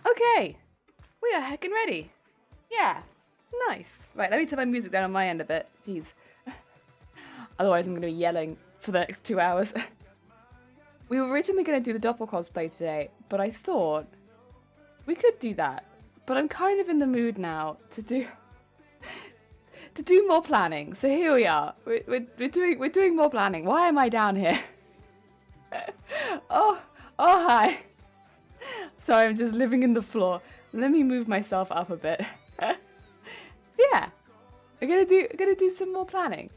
Okay, we are heckin' ready. Yeah, nice. Right, let me turn my music down on my end a bit. Jeez. Otherwise I'm going to be yelling for the next 2 hours. We were originally going to do the doppel cosplay today, but I thought we could do that. But I'm kind of in the mood now to do more planning. So here we are. We're doing more planning. Why am I down here? oh hi. Sorry, I'm just living in the floor. Let me move myself up a bit. Yeah, I'm gonna do some more planning.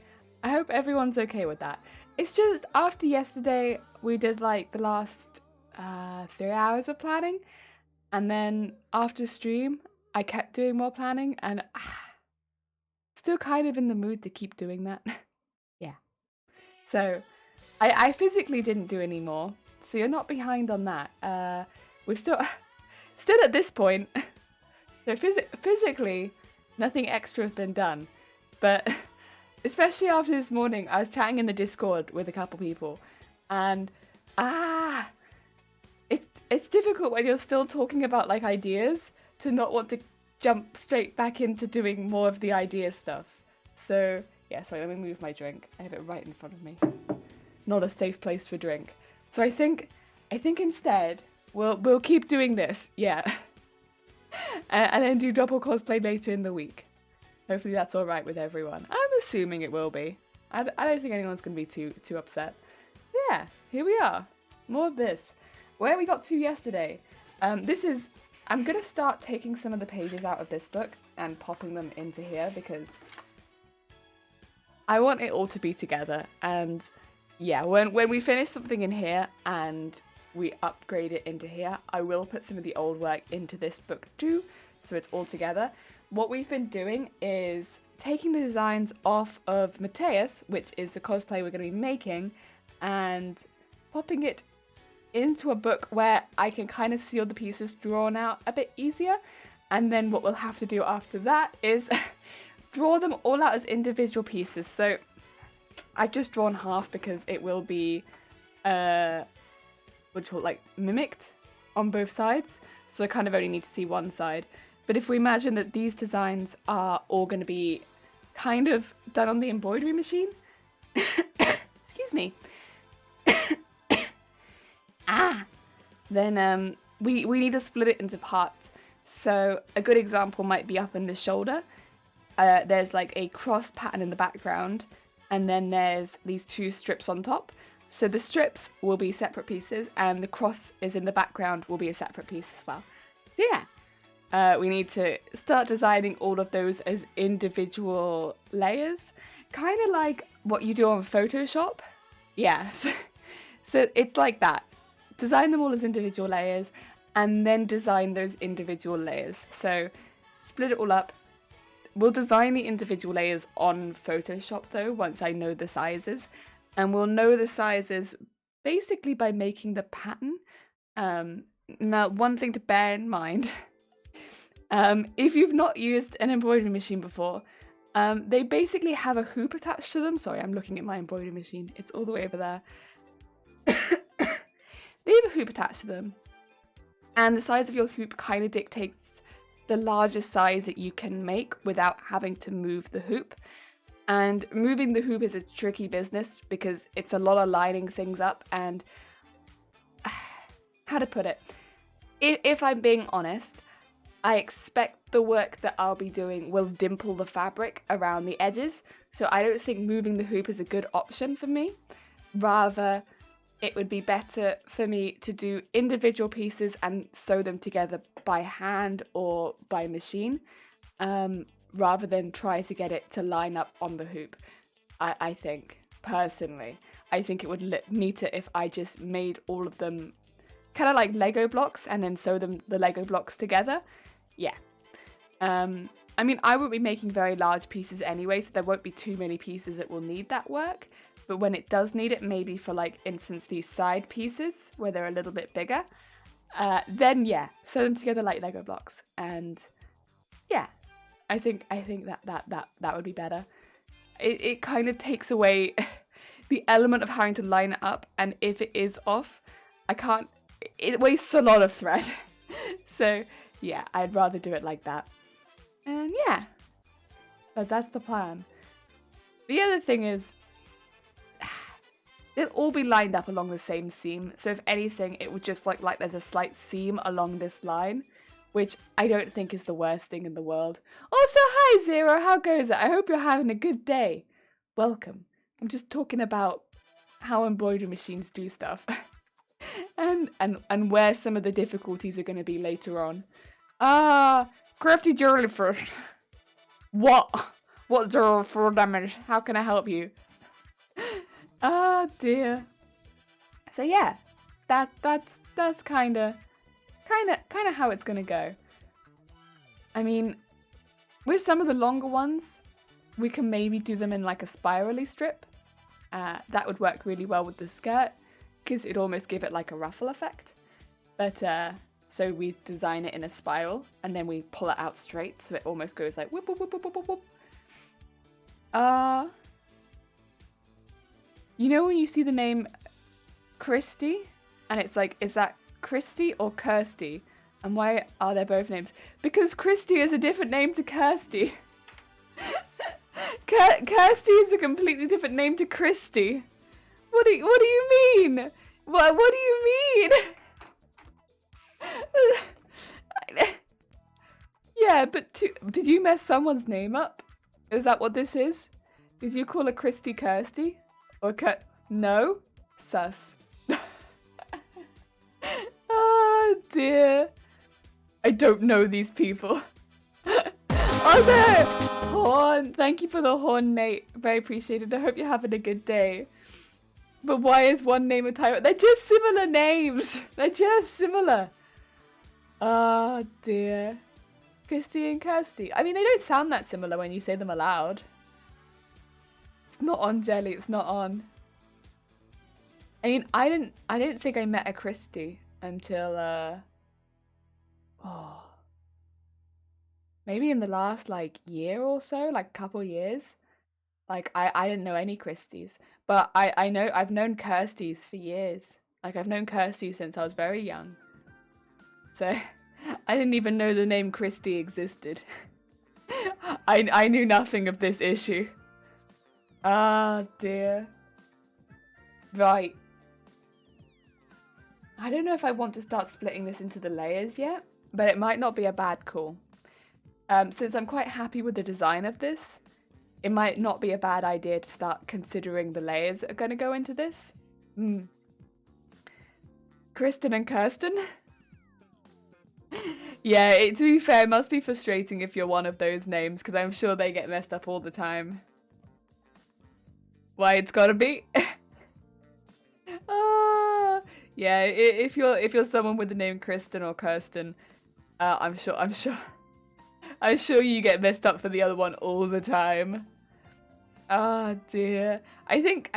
I hope everyone's okay with that. It's just after yesterday, we did like the last 3 hours of planning, and then after stream, I kept doing more planning, and still kind of in the mood to keep doing that. Yeah. So I physically didn't do any more, so you're not behind on that. We've still at this point. So physically, nothing extra has been done, but especially after this morning, I was chatting in the Discord with a couple people, and it's difficult when you're still talking about like ideas to not want to jump straight back into doing more of the idea stuff. So yeah, sorry, let me move my drink. I have it right in front of me. Not a safe place for drink. So I think instead we'll keep doing this, yeah, and then do double cosplay later in the week. Hopefully that's all right with everyone. I'm assuming it will be. I don't think anyone's gonna be too upset. Yeah, here we are. More of this. Where we got to yesterday. I'm gonna start taking some of the pages out of this book and popping them into here because I want it all to be together. And yeah, when we finish something in here and we upgrade it into here, I will put some of the old work into this book too, so it's all together. What we've been doing is taking the designs off of Mateus, which is the cosplay we're going to be making, and popping it into a book where I can kind of see all the pieces drawn out a bit easier. And then what we'll have to do after that is draw them all out as individual pieces. So I've just drawn half because it will be mimicked on both sides. So I kind of only need to see one side. But if we imagine that these designs are all going to be kind of done on the embroidery machine, excuse me, then we need to split it into parts. So a good example might be up in the shoulder. There's like a cross pattern in the background, and then there's these two strips on top. So the strips will be separate pieces, and the cross is in the background will be a separate piece as well. So yeah, we need to start designing all of those as individual layers, kind of like what you do on Photoshop. Yes, so it's like that. Design them all as individual layers, and then design those individual layers. So split it all up. We'll design the individual layers on Photoshop though, once I know the sizes. And we'll know the sizes basically by making the pattern. Now, one thing to bear in mind, if you've not used an embroidery machine before, they basically have a hoop attached to them. Sorry, I'm looking at my embroidery machine. It's all the way over there. They have a hoop attached to them, and the size of your hoop kind of dictates the largest size that you can make without having to move the hoop. And moving the hoop is a tricky business because it's a lot of lining things up, and how to put it, if I'm being honest, I expect the work that I'll be doing will dimple the fabric around the edges, so I don't think moving the hoop is a good option for me. Rather, it would be better for me to do individual pieces and sew them together by hand or by machine, rather than try to get it to line up on the hoop. I think, personally, I think it would look neater if I just made all of them kind of like Lego blocks and then sew the Lego blocks together. Yeah. I mean, I won't be making very large pieces anyway, so there won't be too many pieces that will need that work. But when it does need it, maybe for like instance these side pieces where they're a little bit bigger, then yeah, sew them together like Lego blocks. And yeah, I think that would be better. It kind of takes away the element of having to line it up, and if it is off, it wastes a lot of thread. So yeah, I'd rather do it like that. And yeah, that's the plan. The other thing is, they'll all be lined up along the same seam. So if anything, it would just look like there's a slight seam along this line, which I don't think is the worst thing in the world. Also, hi Zero, how goes it? I hope you're having a good day. Welcome. I'm just talking about how embroidery machines do stuff. and where some of the difficulties are going to be later on. Crafty jellyfish. What? What's your full damage? How can I help you? Oh dear. So yeah, that's kind of how it's gonna go. I mean, with some of the longer ones, we can maybe do them in like a spirally strip. That would work really well with the skirt, because it'd almost give it like a ruffle effect. But so we design it in a spiral, and then we pull it out straight, so it almost goes like whoop whoop whoop whoop whoop whoop. You know when you see the name Christy, and it's like, is that Christy or Kirsty? And why are there both names? Because Christy is a different name to Kirsty. Kirsty is a completely different name to Christy. What do you mean? What do you mean? Yeah, but did you mess someone's name up? Is that what this is? Did you call her Christy Kirsty? Or no? Sus. Oh dear. I don't know these people. Oh no! Horn! Thank you for the horn, Nate. Very appreciated. I hope you're having a good day. But why is one name a tyro? They're just similar names. They're just similar. Oh dear. Christy and Kirsty. I mean, they don't sound that similar when you say them aloud. It's not on, Jelly. It's not on. I mean, I didn't think I met a Christy until maybe in the last like year or so, like couple years. Like I didn't know any Christies, but I know I've known Kirstys for years. Like I've known Kirsty since I was very young. So I didn't even know the name Christy existed. I knew nothing of this issue. Ah dear. Right. I don't know if I want to start splitting this into the layers yet, but it might not be a bad call. Since I'm quite happy with the design of this, it might not be a bad idea to start considering the layers that are going to go into this. Kristen and Kirsten? Yeah, to be fair, it must be frustrating if you're one of those names, because I'm sure they get messed up all the time. Why, it's gotta be. Yeah, if you're someone with the name Kristen or Kirsten, I'm sure you get messed up for the other one all the time. Oh dear. I think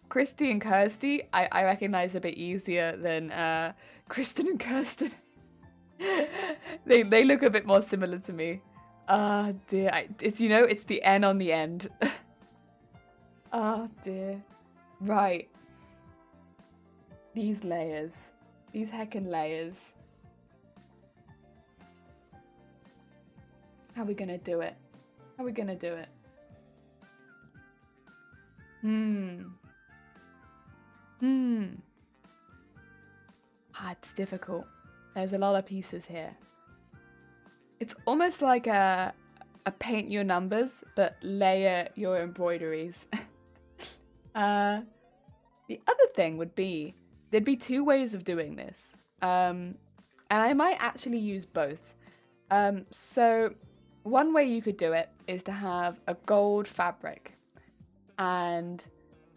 Christy and Kirsty I recognize a bit easier than Kristen and Kirsten. They look a bit more similar to me. Ah dear. It's the N on the end. Oh dear. Right. These layers. These heckin' layers. How are we gonna do it? How are we gonna do it? It's difficult. There's a lot of pieces here. It's almost like a paint your numbers, but layer your embroideries. The other thing would be, there'd be two ways of doing this. And I might actually use both. So one way you could do it is to have a gold fabric and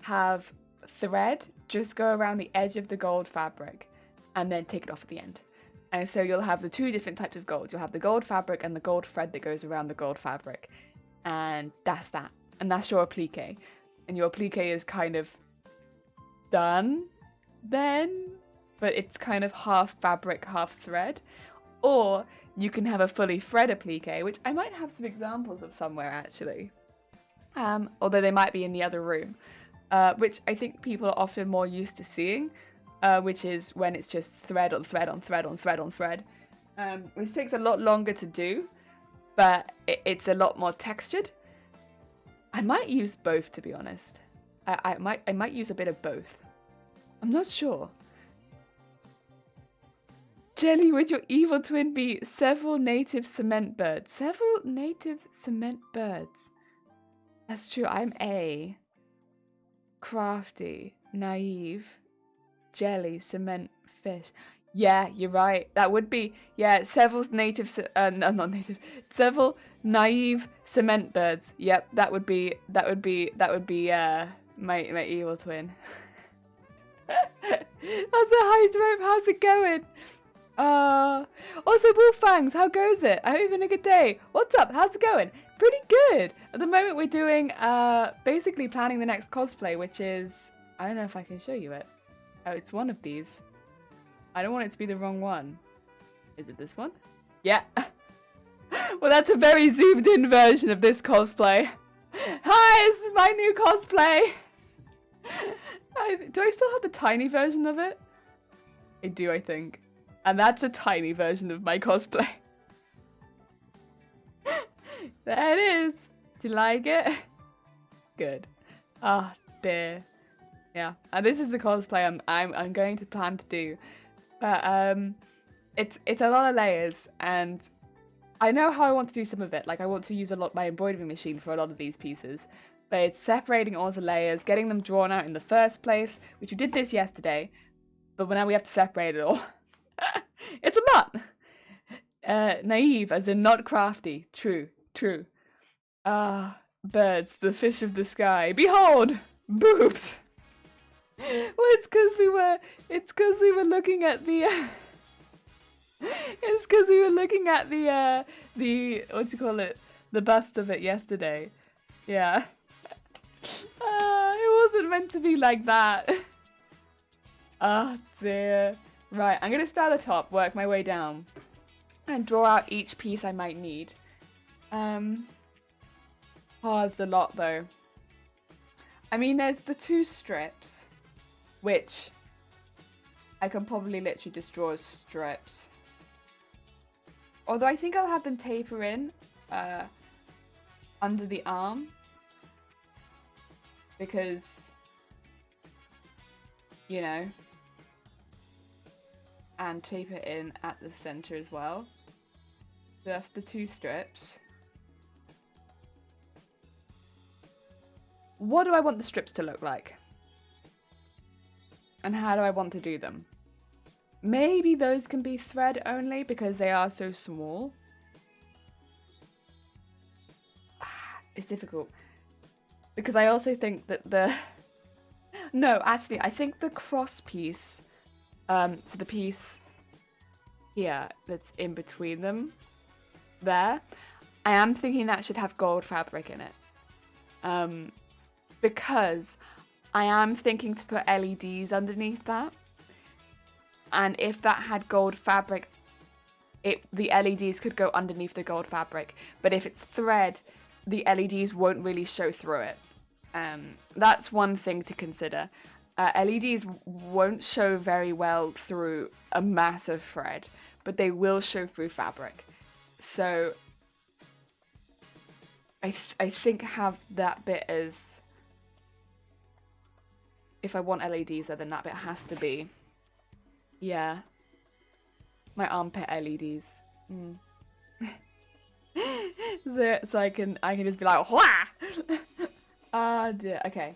have thread just go around the edge of the gold fabric and then take it off at the end. And so you'll have the two different types of gold. You'll have the gold fabric and the gold thread that goes around the gold fabric. And that's that. And that's your applique. And your applique is kind of done then, but it's kind of half fabric, half thread. Or you can have a fully thread applique, which I might have some examples of somewhere actually. Although they might be in the other room, which I think people are often more used to seeing. which is when it's just thread on thread on thread on thread on thread, which takes a lot longer to do, but it's a lot more textured. I might use both, to be honest. I might use a bit of both. I'm not sure. Jelly, would your evil twin be several native cement birds? Several native cement birds. That's true. I'm A. Crafty, naive, jelly, cement, fish. Yeah, you're right. That would be, yeah, several native, no, not native, several naive cement birds. Yep, that would be my evil twin. That's a high rope. How's it going? Also, Wolffangs, how goes it? I hope you're having a good day. What's up? How's it going? Pretty good. At the moment, we're doing, basically planning the next cosplay, which is, I don't know if I can show you it. Oh, it's one of these. I don't want it to be the wrong one. Is it this one? Yeah. Well, that's a very zoomed in version of this cosplay. Hi, this is my new cosplay. Do I still have the tiny version of it? I do, I think. And that's a tiny version of my cosplay. There it is. Do you like it? Good. Oh dear. Yeah. And this is the cosplay I'm going to plan to do. But it's a lot of layers, and I know how I want to do some of it. Like, I want to use a lot my embroidery machine for a lot of these pieces. But it's separating all the layers, getting them drawn out in the first place, which we did this yesterday. But now we have to separate it all. It's a lot. Naive, as in not crafty. True. Birds, the fish of the sky. Behold, boobs. Well, it's because we were looking at the. It's because we were looking at the what do you call it? The bust of it yesterday. Yeah. It wasn't meant to be like that. Oh dear. Right, I'm gonna start at the top, work my way down, and draw out each piece I might need. Oh, it's a lot though. I mean, there's the 2 strips, which I can probably literally just draw as strips. Although I think I'll have them taper in under the arm, because, you know, and taper in at the center as well. So that's the 2 strips. What do I want the strips to look like? And how do I want to do them? Maybe those can be thread only because they are so small. It's difficult. Because I also think that the... No, actually, I think the cross piece, so the piece here that's in between them, there, I am thinking that should have gold fabric in it. Because I am thinking to put LEDs underneath that. And if that had gold fabric, the LEDs could go underneath the gold fabric. But if it's thread, the LEDs won't really show through it. That's one thing to consider. LEDs won't show very well through a massive thread, but they will show through fabric. So I think have that bit as, if I want LEDs there, then that bit has to be, yeah, my armpit LEDs. So I can just be like, wah! Ah, dear. Okay.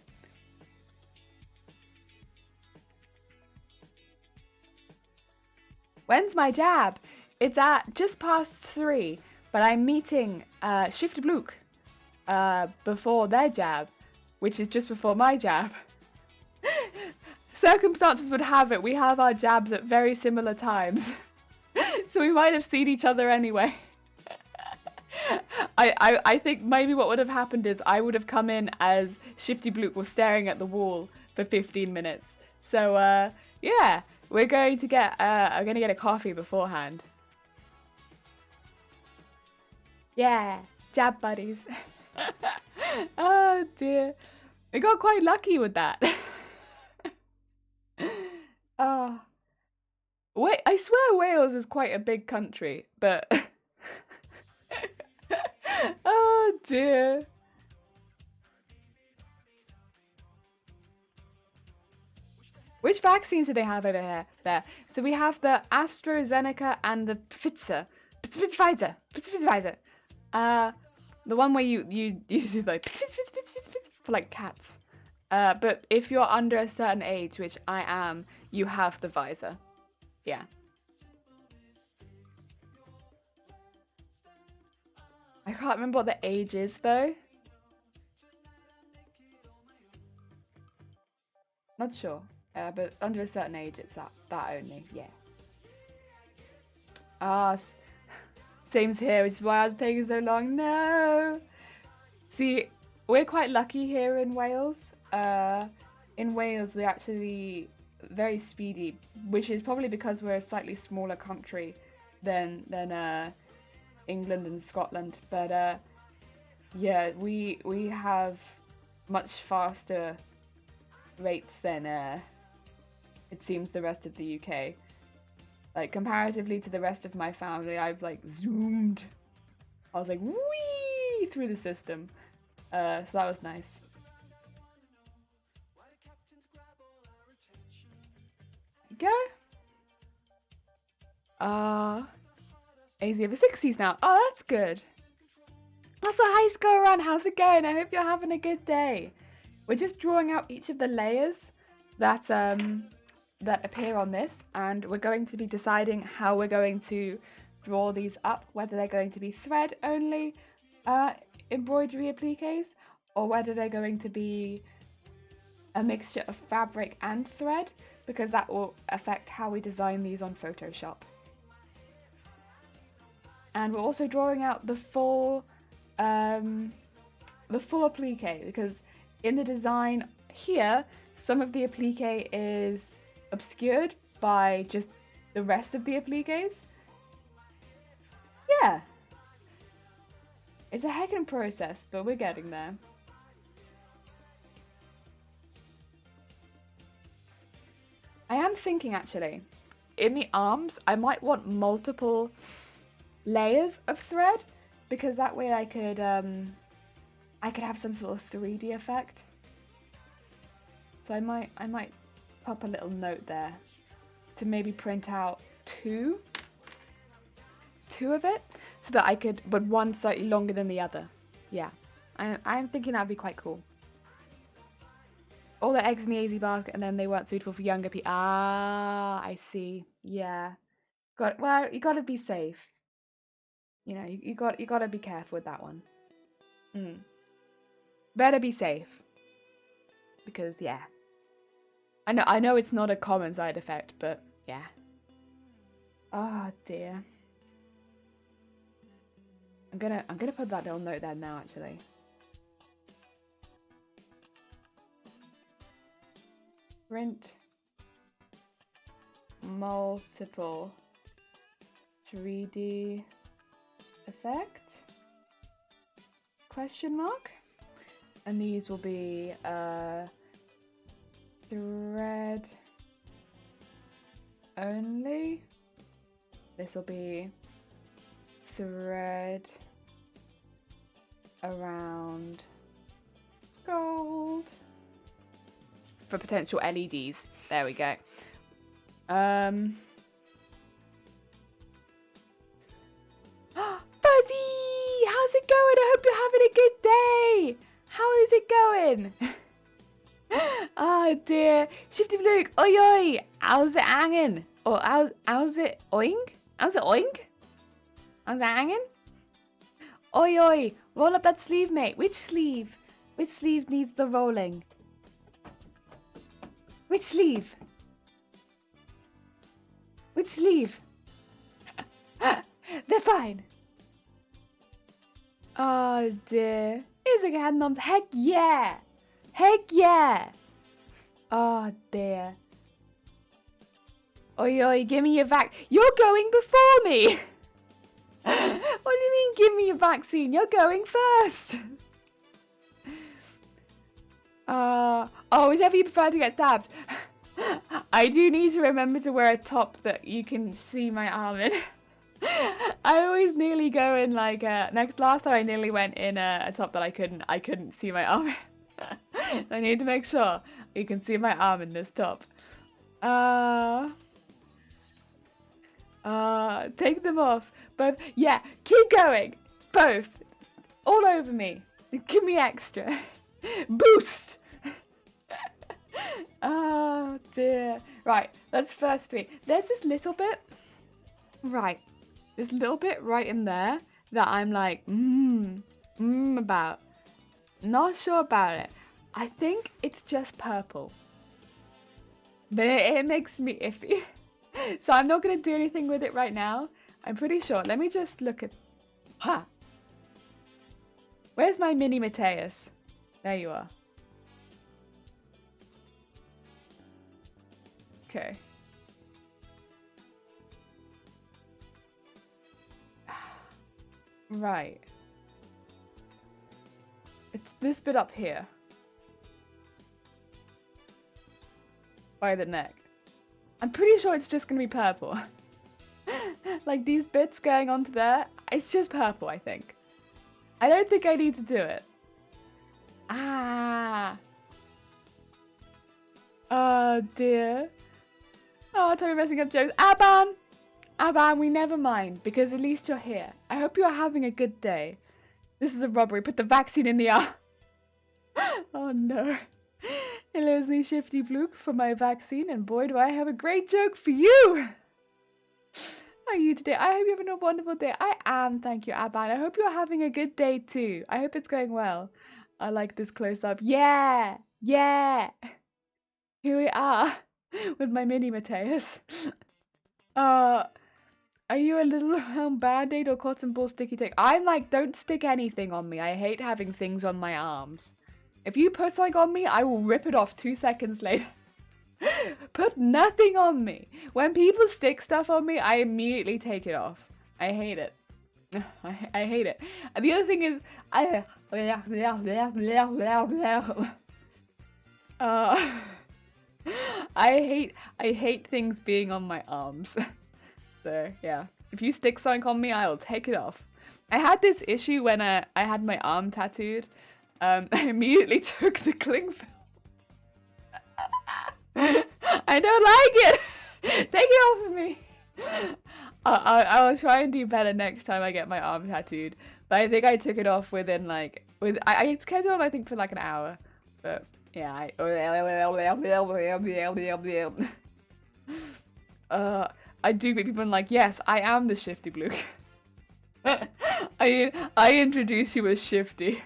When's my jab? It's at just past 3, but I'm meeting Shift Bluk before their jab, which is just before my jab. Circumstances would have it, we have our jabs at very similar times. So we might have seen each other anyway. I think maybe what would have happened is I would have come in as Shifty Bluk was staring at the wall for 15 minutes. So, yeah, I'm going to get a coffee beforehand. Yeah, jab buddies. Oh dear. I got quite lucky with that. Uh, wait, I swear Wales is quite a big country, but... oh dear. Which vaccines do they have over here? There. So we have the AstraZeneca and the Pfizer. Pfizer. The one where you do like for like cats. But if you're under a certain age, which I am, you have the Pfizer. Yeah. I can't remember what the age is though. Not sure. But under a certain age, it's that only. Yeah. Same's here, which is why I was taking so long. No. See, we're quite lucky here in Wales. In Wales, we're actually very speedy, which is probably because we're a slightly smaller country than England and Scotland. But yeah, we have much faster rates than it seems the rest of the UK. Like comparatively to the rest of my family, I've like zoomed. I was like wee through the system. So that was nice. Go. AZ over 60s now. Oh, that's good. Also, hi Scoran, how's it going? I hope you're having a good day. We're just drawing out each of the layers that appear on this, and we're going to be deciding how we're going to draw these up, whether they're going to be thread only embroidery appliques, or whether they're going to be a mixture of fabric and thread, because that will affect how we design these on Photoshop. And we're also drawing out the full applique, because in the design here, some of the applique is obscured by just the rest of the appliques. Yeah. It's a heckin' process, but we're getting there. I am thinking actually, in the arms, I might want multiple layers of thread, because that way I could have some sort of 3D effect. So I might pop a little note there to maybe print out two of it, so that I could, but one slightly longer than the other. Yeah, I'm thinking that'd be quite cool. All the eggs in the AZ basket, and then they weren't suitable for younger people. Ah, I see. Yeah, well, you gotta be safe. You know, you gotta be careful with that one. Better be safe, because yeah. I know it's not a common side effect, but yeah. Oh dear. I'm gonna put that little note there now, actually. Print multiple 3D effect? Question mark? And these will be thread only. This will be thread around gold for potential LEDs. There we go. Fuzzy! How's it going? I hope you're having a good day. How is it going? Oh dear. Shifty Luke, oi oi, how's it hanging? Or how's it oing? How's it oing? How's it hanging? Oi oi, roll up that sleeve, mate. Which sleeve? Which sleeve needs the rolling? Which sleeve? Which sleeve? They're fine. Oh dear. Is it hand noms? Heck yeah! Heck yeah! Oh dear. Oi oi, give me your You're going before me! What do you mean, give me your vaccine? You're going first! Oh, whichever you prefer to get stabbed. I do need to remember to wear a top that you can see my arm in. I always nearly go in like last time I nearly went in a top that I couldn't see my arm in. I need to make sure you can see my arm in this top. Take them off. Both. Yeah, keep going. Both. All over me. Give me extra. Boost. Oh dear. Right, that's first three. There's this little bit. Right. This little bit right in there that I'm like, about. Not sure about it. I think it's just purple. But it makes me iffy. So I'm not going to do anything with it right now. I'm pretty sure. Let me just look at... Ha! Where's my mini Mateus? There you are. Okay. Right. It's this bit up here. By the neck. I'm pretty sure it's just going to be purple. Like these bits going onto there. It's just purple, I think. I don't think I need to do it. Ah. Oh dear. Oh, Tommy messing up jokes. Aban, we never mind, because at least you're here. I hope you're having a good day. This is a robbery. Put the vaccine in the arm. Oh no. Hello, it's me, Shifty Blook, for my vaccine, and boy, do I have a great joke for you. How are you today? I hope you're having a wonderful day. I am, thank you, Aban. I hope you're having a good day too. I hope it's going well. I like this close-up. Yeah, yeah. Here we are with my mini Mateus. Are you a little round band-aid or cotton ball sticky tape? I'm like, don't stick anything on me. I hate having things on my arms. If you put something on me, I will rip it off 2 seconds later. Put nothing on me. When people stick stuff on me, I immediately take it off. I hate it. I hate it. And the other thing is, I hate things being on my arms. So yeah, if you stick something on me, I'll take it off. I had this issue when I had my arm tattooed. I immediately took the cling film. I don't like it. Take it off of me. I will try and do better next time I get my arm tattooed. But I think I took it off within like I kept it on I think for like an hour. But yeah, I do get people like, yes, I am the Shifty Bloke. I introduce you as Shifty.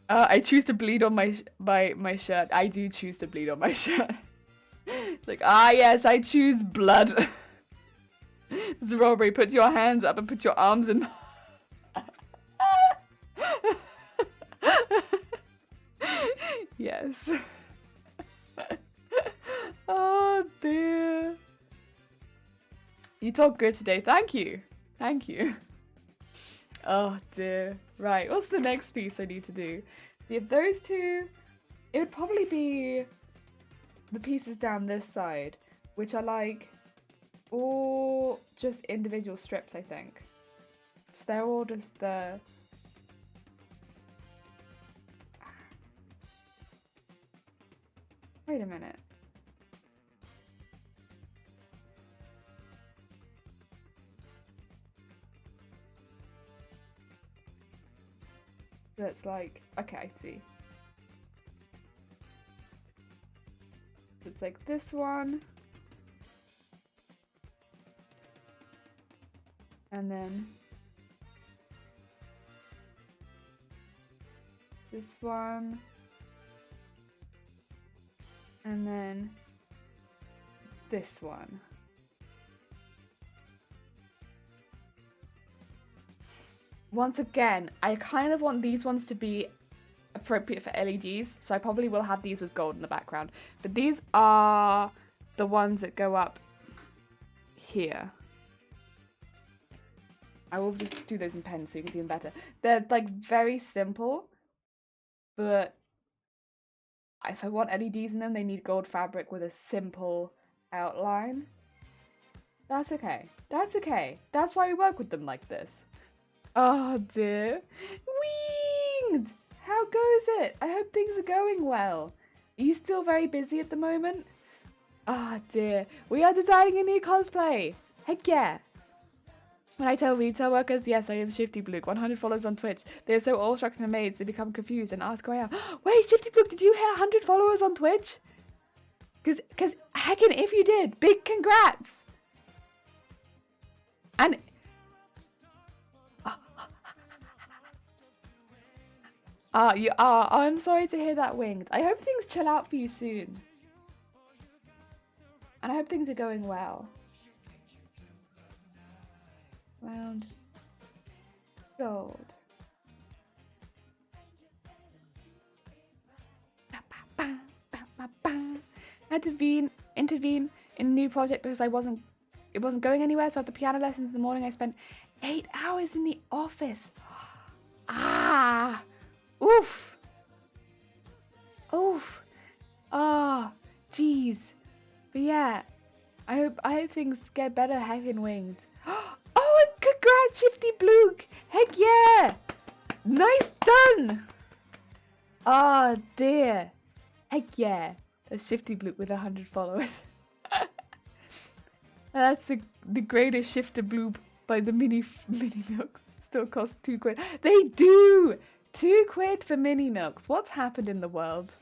I choose to bleed on my shirt. I do choose to bleed on my shirt. It's like, yes, I choose blood. It's a robbery. Put your hands up and put your arms in. Yes. Oh dear. You talk good today. Thank you. Thank you. Oh dear. Right, what's the next piece I need to do? We have those two. It would probably be the pieces down this side, which are like all just individual strips, I think. So they're all just the... Wait a minute. That's like, okay, I see. It's like this one. And then this one. And then this one. Once again, I kind of want these ones to be appropriate for LEDs, so I probably will have these with gold in the background. But these are the ones that go up here. I will just do those in pen so you can see them better. They're like very simple, but if I want LEDs in them, they need gold fabric with a simple outline. That's okay. That's okay. That's why we work with them like this. Oh dear. Winged! How goes it? I hope things are going well. Are you still very busy at the moment? Oh dear. We are designing a new cosplay. Heck yeah. When I tell retail workers, yes, I am Shifty Blook, 100 followers on Twitch, they are so awestruck and amazed they become confused and ask who I am. Wait, Shifty Blook, did you hit 100 followers on Twitch? Because heckin' if you did, big congrats! And... I'm sorry to hear that, Winged. I hope things chill out for you soon. And I hope things are going well. Round gold. I had to intervene in a new project because it wasn't going anywhere. So after piano lessons in the morning, I spent 8 hours in the office. Ah, oof, oof. Ah, jeez. But yeah, I hope things get better. Heckin' Winged. Oh, congrats, Shifty Blook! Heck yeah! Nice done! Oh dear. Heck yeah. That's Shifty Blook with 100 followers. That's the greatest Shifter Bloop by the mini nooks. Still cost 2 quid. They do! 2 quid for mini nooks. What's happened in the world?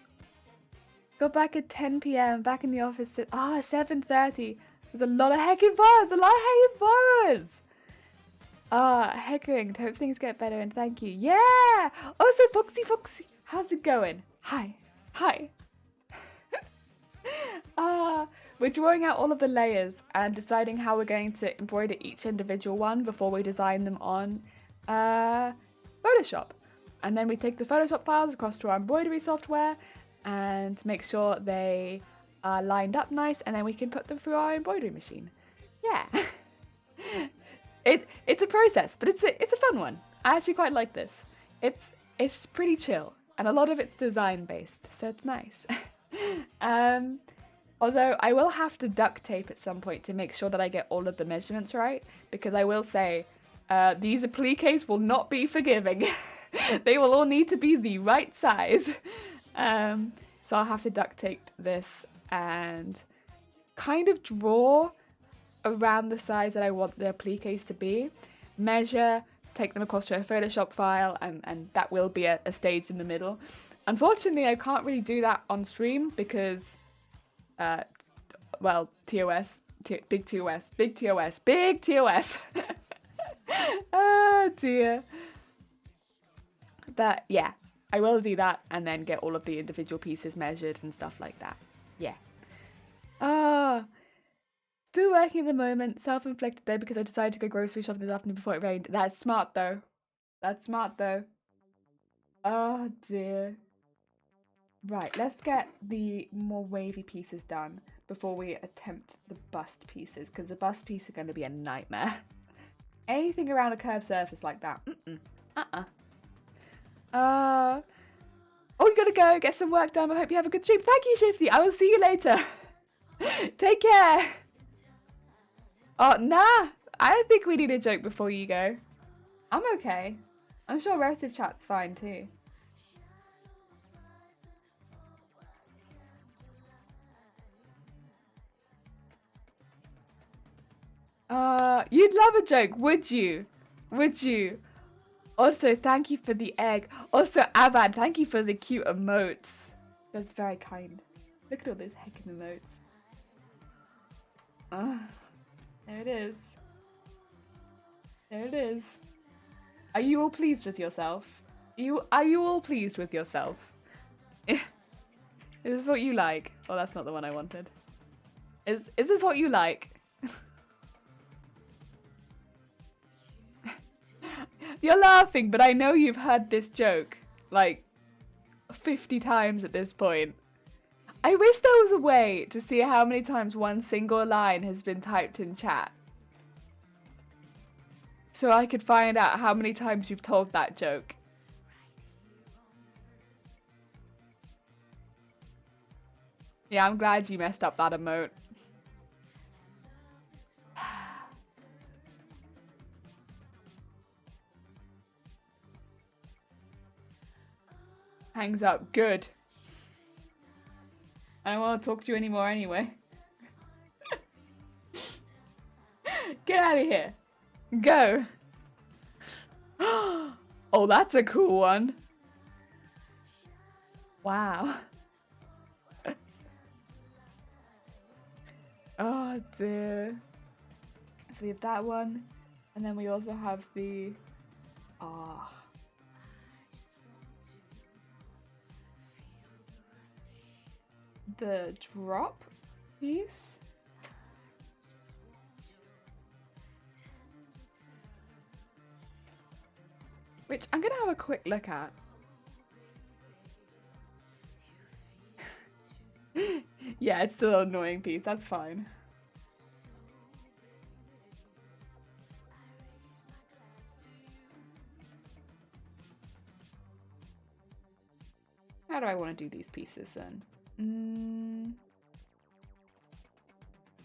Got back at 10 p.m. Back in the office at 7:30. There's a lot of heckin' followers. Heckering. Hope things get better and thank you. Yeah! Also, Foxy. How's it going? Hi. We're drawing out all of the layers and deciding how we're going to embroider each individual one before we design them on Photoshop. And then we take the Photoshop files across to our embroidery software and make sure they are lined up nice, and then we can put them through our embroidery machine. Yeah. It's a process, but it's a fun one. I actually quite like this. It's pretty chill, and a lot of it's design based, so it's nice. Although I will have to duct tape at some point to make sure that I get all of the measurements right, because I will say these appliques will not be forgiving. They will all need to be the right size. So I'll have to duct tape this and kind of draw around the size that I want the appliques to be, measure, take them across to a Photoshop file, and that will be a stage in the middle. Unfortunately, I can't really do that on stream because, TOS, big TOS. Oh dear. But yeah, I will do that and then get all of the individual pieces measured and stuff like that. Yeah. Still working at the moment, self-inflicted though, because I decided to go grocery shopping this afternoon before it rained. That's smart though. Oh dear. Right, let's get the more wavy pieces done before we attempt the bust pieces, because the bust pieces are going to be a nightmare. Anything around a curved surface like that. You gotta go, get some work done. I hope you have a good stream. Thank you, Shifty. I will see you later. Take care. Oh, nah. I don't think we need a joke before you go. I'm okay. I'm sure relative chat's fine too. You'd love a joke, would you? Also, thank you for the egg. Also, Abad, thank you for the cute emotes. That's very kind. Look at all those heckin' emotes. There it is. Are you all pleased with yourself? Are you all pleased with yourself? Is this what you like? Oh, that's not the one I wanted. Is this what you like? You're laughing, but I know you've heard this joke like 50 times at this point. I wish there was a way to see how many times one single line has been typed in chat, so I could find out how many times you've told that joke. Yeah, I'm glad you messed up that emote. Hangs up. Good. I don't want to talk to you anymore anyway. Get out of here. Go. Oh, that's a cool one. Wow. Oh dear. So we have that one. And then we also have the... Ah. The drop piece. Which I'm gonna have a quick look at. Yeah, it's still an annoying piece, that's fine. How do I want to do these pieces then?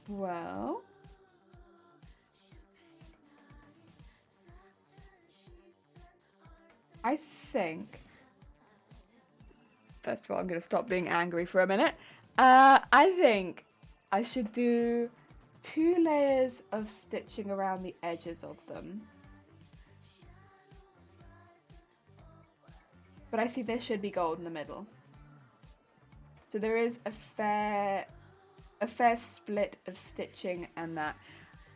Well... I think... First of all, I'm going to stop being angry for a minute. I think I should do 2 layers of stitching around the edges of them. But I think there should be gold in the middle. So there is a fair split of stitching and that.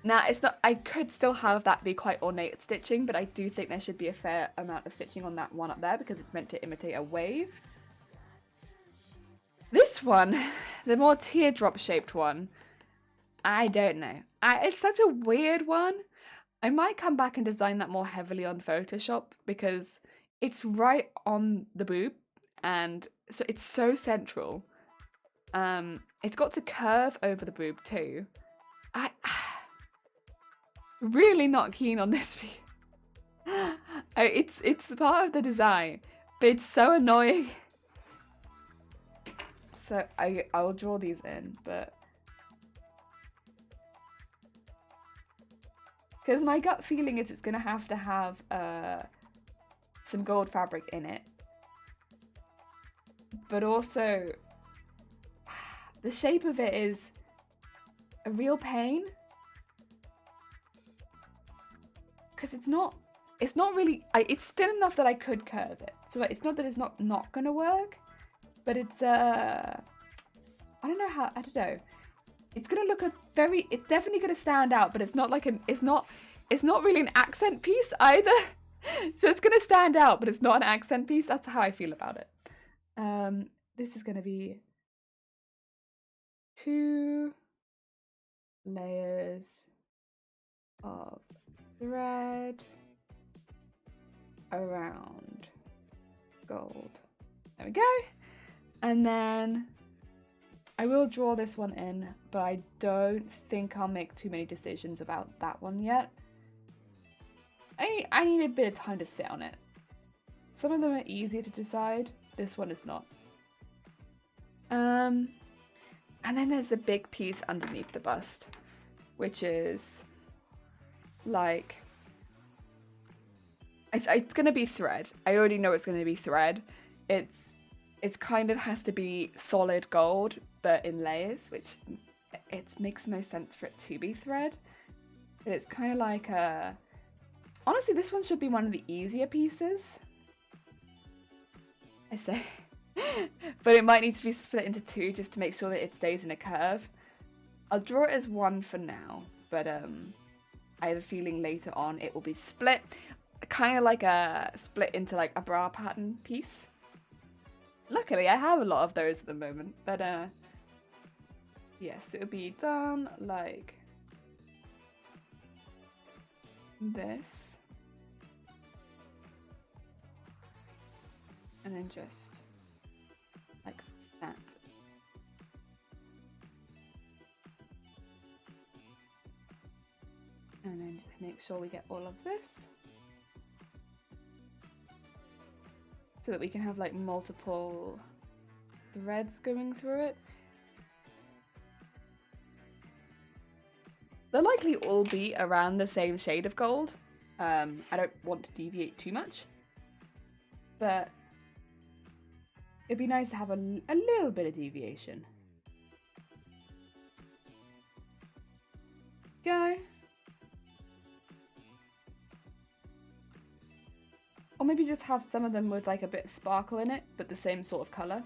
Now, it's not. I could still have that be quite ornate stitching, but I do think there should be a fair amount of stitching on that one up there because it's meant to imitate a wave. This one, the more teardrop shaped one, I don't know. It's such a weird one. I might come back and design that more heavily on Photoshop because it's right on the boob and so it's so central. It's got to curve over the boob too. Really not keen on this piece. It's part of the design, but it's so annoying. So I'll draw these in, but because my gut feeling is it's gonna have to have some gold fabric in it, but also the shape of it is a real pain. Because it's not really, it's thin enough that I could curve it. So it's not that it's not gonna work, but it's, I don't know. It's gonna look it's definitely gonna stand out, but it's not like it's not really an accent piece either. So it's gonna stand out, but it's not an accent piece. That's how I feel about it. This is gonna be 2 layers of thread around gold. There we go. And then I will draw this one in, but I don't think I'll make too many decisions about that one yet. I need a bit of time to sit on it. Some of them are easier to decide. This one is not. And then there's a big piece underneath the bust, which is like, it's gonna be thread. I already know it's gonna be thread. It's kind of has to be solid gold, but in layers, which it makes no sense for it to be thread. But it's kind of like a... Honestly, this one should be one of the easier pieces. I say. But it might need to be split into 2 just to make sure that it stays in a curve. I'll draw it as 1 for now, but I have a feeling later on it will be split. Kind of like a split into like a bra pattern piece. Luckily, I have a lot of those at the moment, but yes, it would be done like this. And then just like that. And then just make sure we get all of this. So that we can have like multiple threads going through it. they'll likely all be around the same shade of gold. I don't want to deviate too much, but it'd be nice to have a little bit of deviation. Go. Or maybe just have some of them with like a bit of sparkle in it, but the same sort of colour.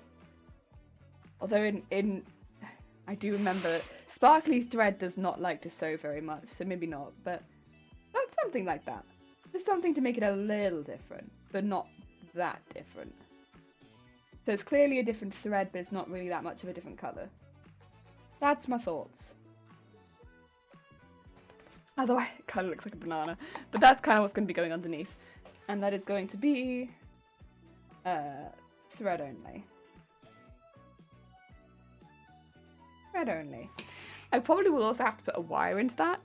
Although I do remember sparkly thread does not like to sew very much, so maybe not, but that's something like that. Just something to make it a little different, but not that different. So it's clearly a different thread, but it's not really that much of a different colour. That's my thoughts. Otherwise, it kind of looks like a banana, but that's kind of what's going to be going underneath. And that is going to be thread only. Thread only. I probably will also have to put a wire into that.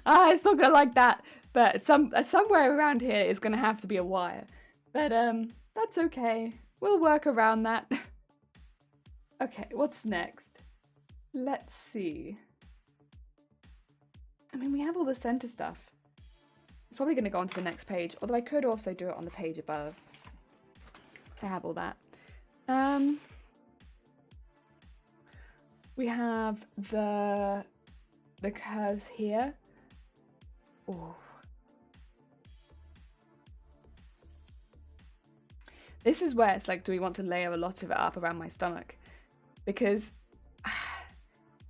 It's not going to like that, but somewhere around here is going to have to be a wire. But that's okay. We'll work around that. Okay, what's next? Let's see. I mean, we have all the center stuff. It's probably going to go on to the next page, although I could also do it on the page above to have all that. We have the curves here. Ooh. This is where it's like, do we want to layer a lot of it up around my stomach? Because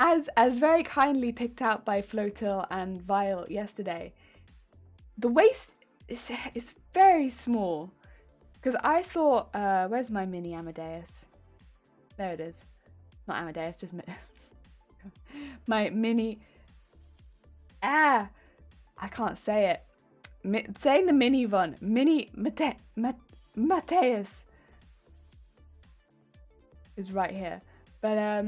as very kindly picked out by Flotil and Vile yesterday, the waist is very small. Because I thought, where's my mini Amadeus? There it is. Not Amadeus, just my mini. I can't say it. Saying the mini one. Mini Mateus is right here. But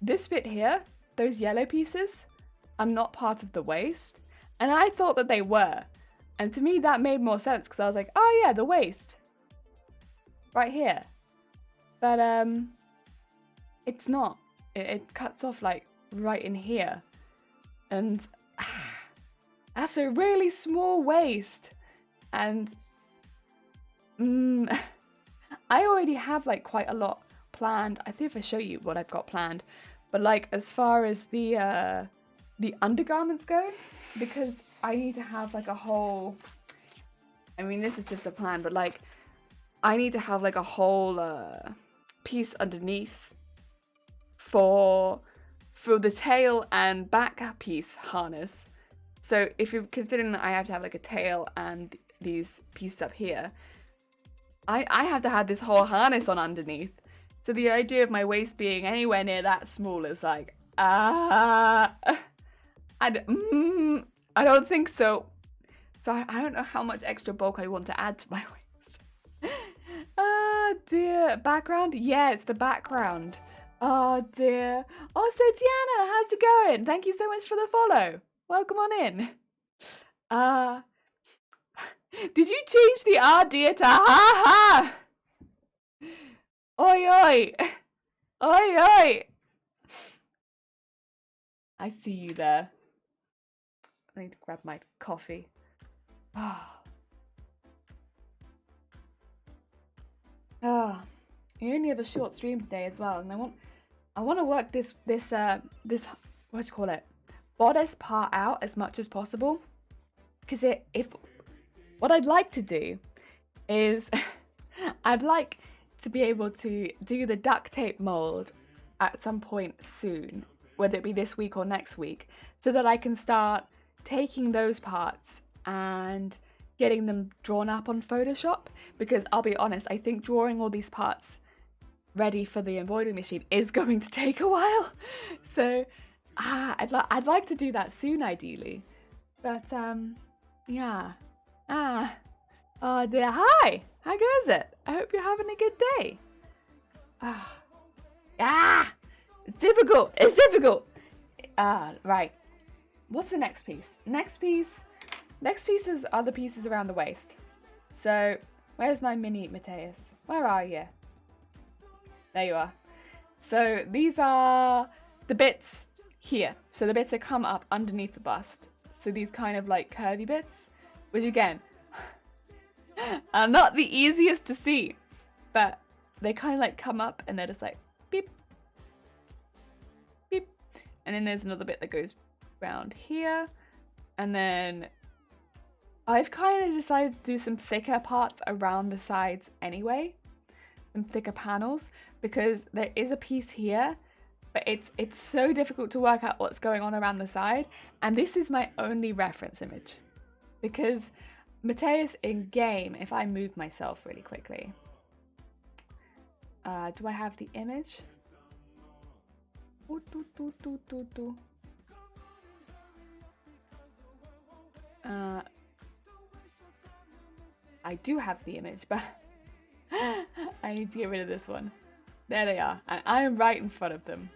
this bit here, those yellow pieces, are not part of the waist. And I thought that they were. And to me, that made more sense because I was like, oh yeah, the waist. Right here. But it's not. It cuts off like right in here. And that's a really small waist. And I already have like quite a lot planned. I think if I show you what I've got planned. But like as far as the undergarments go, because I need to have like a whole, I mean this is just a plan, but like I need to have like a whole piece underneath for the tail and back piece harness. So if you're considering that I have to have like a tail and these pieces up here, I have to have this whole harness on underneath. So the idea of my waist being anywhere near that small is like, I don't think so. So I don't know how much extra bulk I want to add to my waist. Ah, dear. Background? Yeah, it's the background. Oh, dear. Also, Tiana, how's it going? Thank you so much for the follow. Welcome on in. Did you change the ah, dear to ha ha? Oi, oi. Oi, oi. I see you there. I need to grab my coffee. You only have a short stream today as well, and I want to work this what do you call it, bodice part out as much as possible, because what I'd like to do is I'd like to be able to do the duct tape mold at some point soon, whether it be this week or next week, so that I can start taking those parts and getting them drawn up on Photoshop, because I'll be honest, I think drawing all these parts ready for the embroidery machine is going to take a while. So I'd like to do that soon, ideally. But yeah. Oh dear, hi! How goes it? I hope you're having a good day. It's difficult. It's difficult. Right. What's the next piece? Next pieces are the pieces around the waist. So, where's my mini Mateus? Where are you? There you are. So, these are the bits here. So the bits that come up underneath the bust. So these kind of like curvy bits, which again, are not the easiest to see, but they kind of like come up and they're just like beep, beep. And then there's another bit that goes around here. And then I've kind of decided to do some thicker parts around the sides anyway, some thicker panels, because there is a piece here, but it's so difficult to work out what's going on around the side. And this is my only reference image, because Mateus in game, if I move myself really quickly, do I have the image? I do have the image, but I need to get rid of this one. There they are, and I am right in front of them.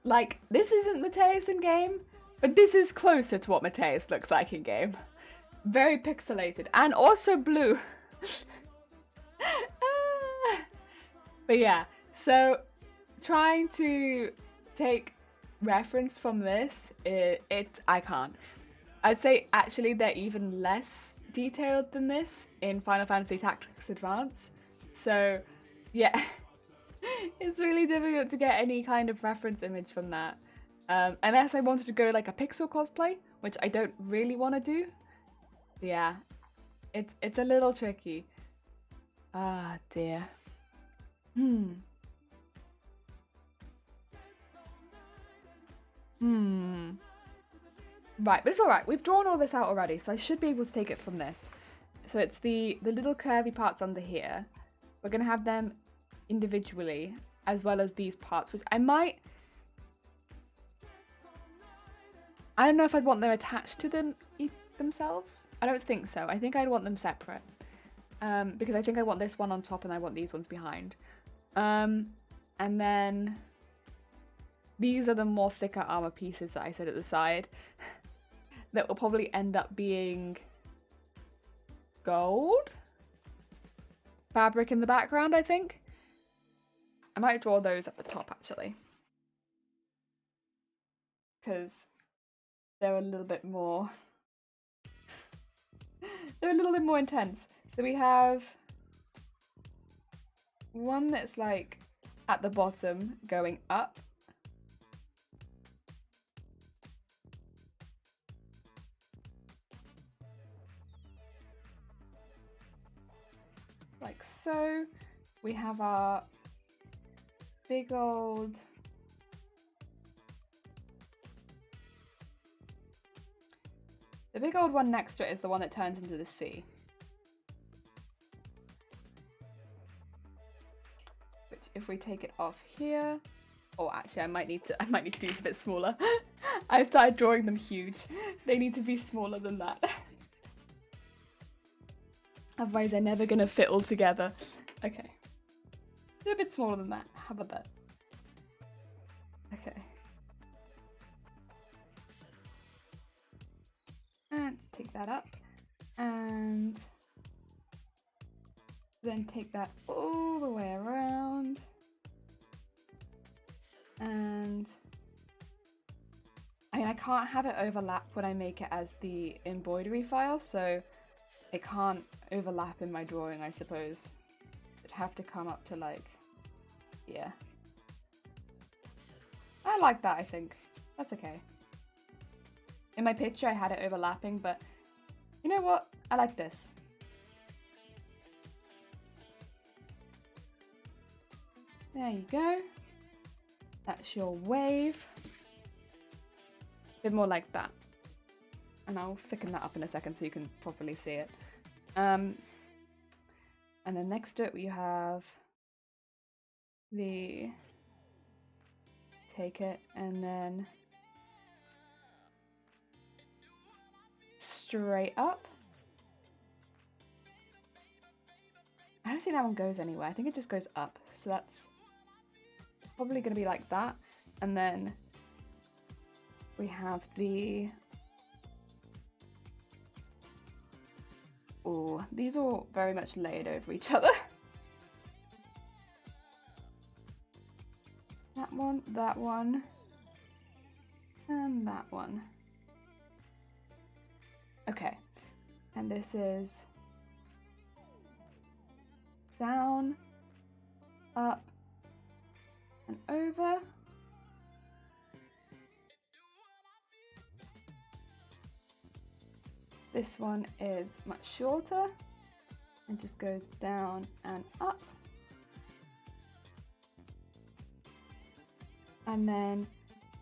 Like, this isn't Mateus in game, but this is closer to what Mateus looks like in game. Very pixelated, and also blue. But yeah, so trying to take reference from this, I can't. I'd say actually they're even less detailed than this in Final Fantasy Tactics Advance. So yeah, it's really difficult to get any kind of reference image from that. Unless I wanted to go like a pixel cosplay, which I don't really want to do. Yeah, it's a little tricky. Ah, dear. Right, but it's alright. We've drawn all this out already, so I should be able to take it from this. So it's the little curvy parts under here. We're going to have them individually, as well as these parts, which I don't know if I'd want them attached to them themselves. I don't think so. I think I'd want them separate. Because I think I want this one on top and I want these ones behind. And then these are the more thicker armor pieces that I said at the side that will probably end up being gold fabric in the background, I think. I might draw those at the top actually, because they're a little bit more intense. So we have one that's like at the bottom going up. Like so. We have our big old the big old one next to it is the one that turns into the sea. Which if we take it off here, oh actually I might need to do this a bit smaller. I've started drawing them huge. They need to be smaller than that. Otherwise they're never gonna fit all together. Okay. They're a bit smaller than that. How about that? Okay. And let's take that up. And then take that all the way around. And I mean, I can't have it overlap when I make it as the embroidery file, so it can't overlap in my drawing, I suppose. It'd have to come up to like, yeah. I like that, I think. That's okay. In my picture I had it overlapping, but you know what? I like this. There you go. That's your wave. A bit more like that. And I'll thicken that up in a second so you can properly see it. And then next to it we have the take it and then straight up. I don't think that one goes anywhere. I think it just goes up. So that's probably going to be like that. And then we have the... Oh, these are all very much layered over each other. That that one, and that one. Okay, and this is down, up, and over. This one is much shorter and just goes down and up. And then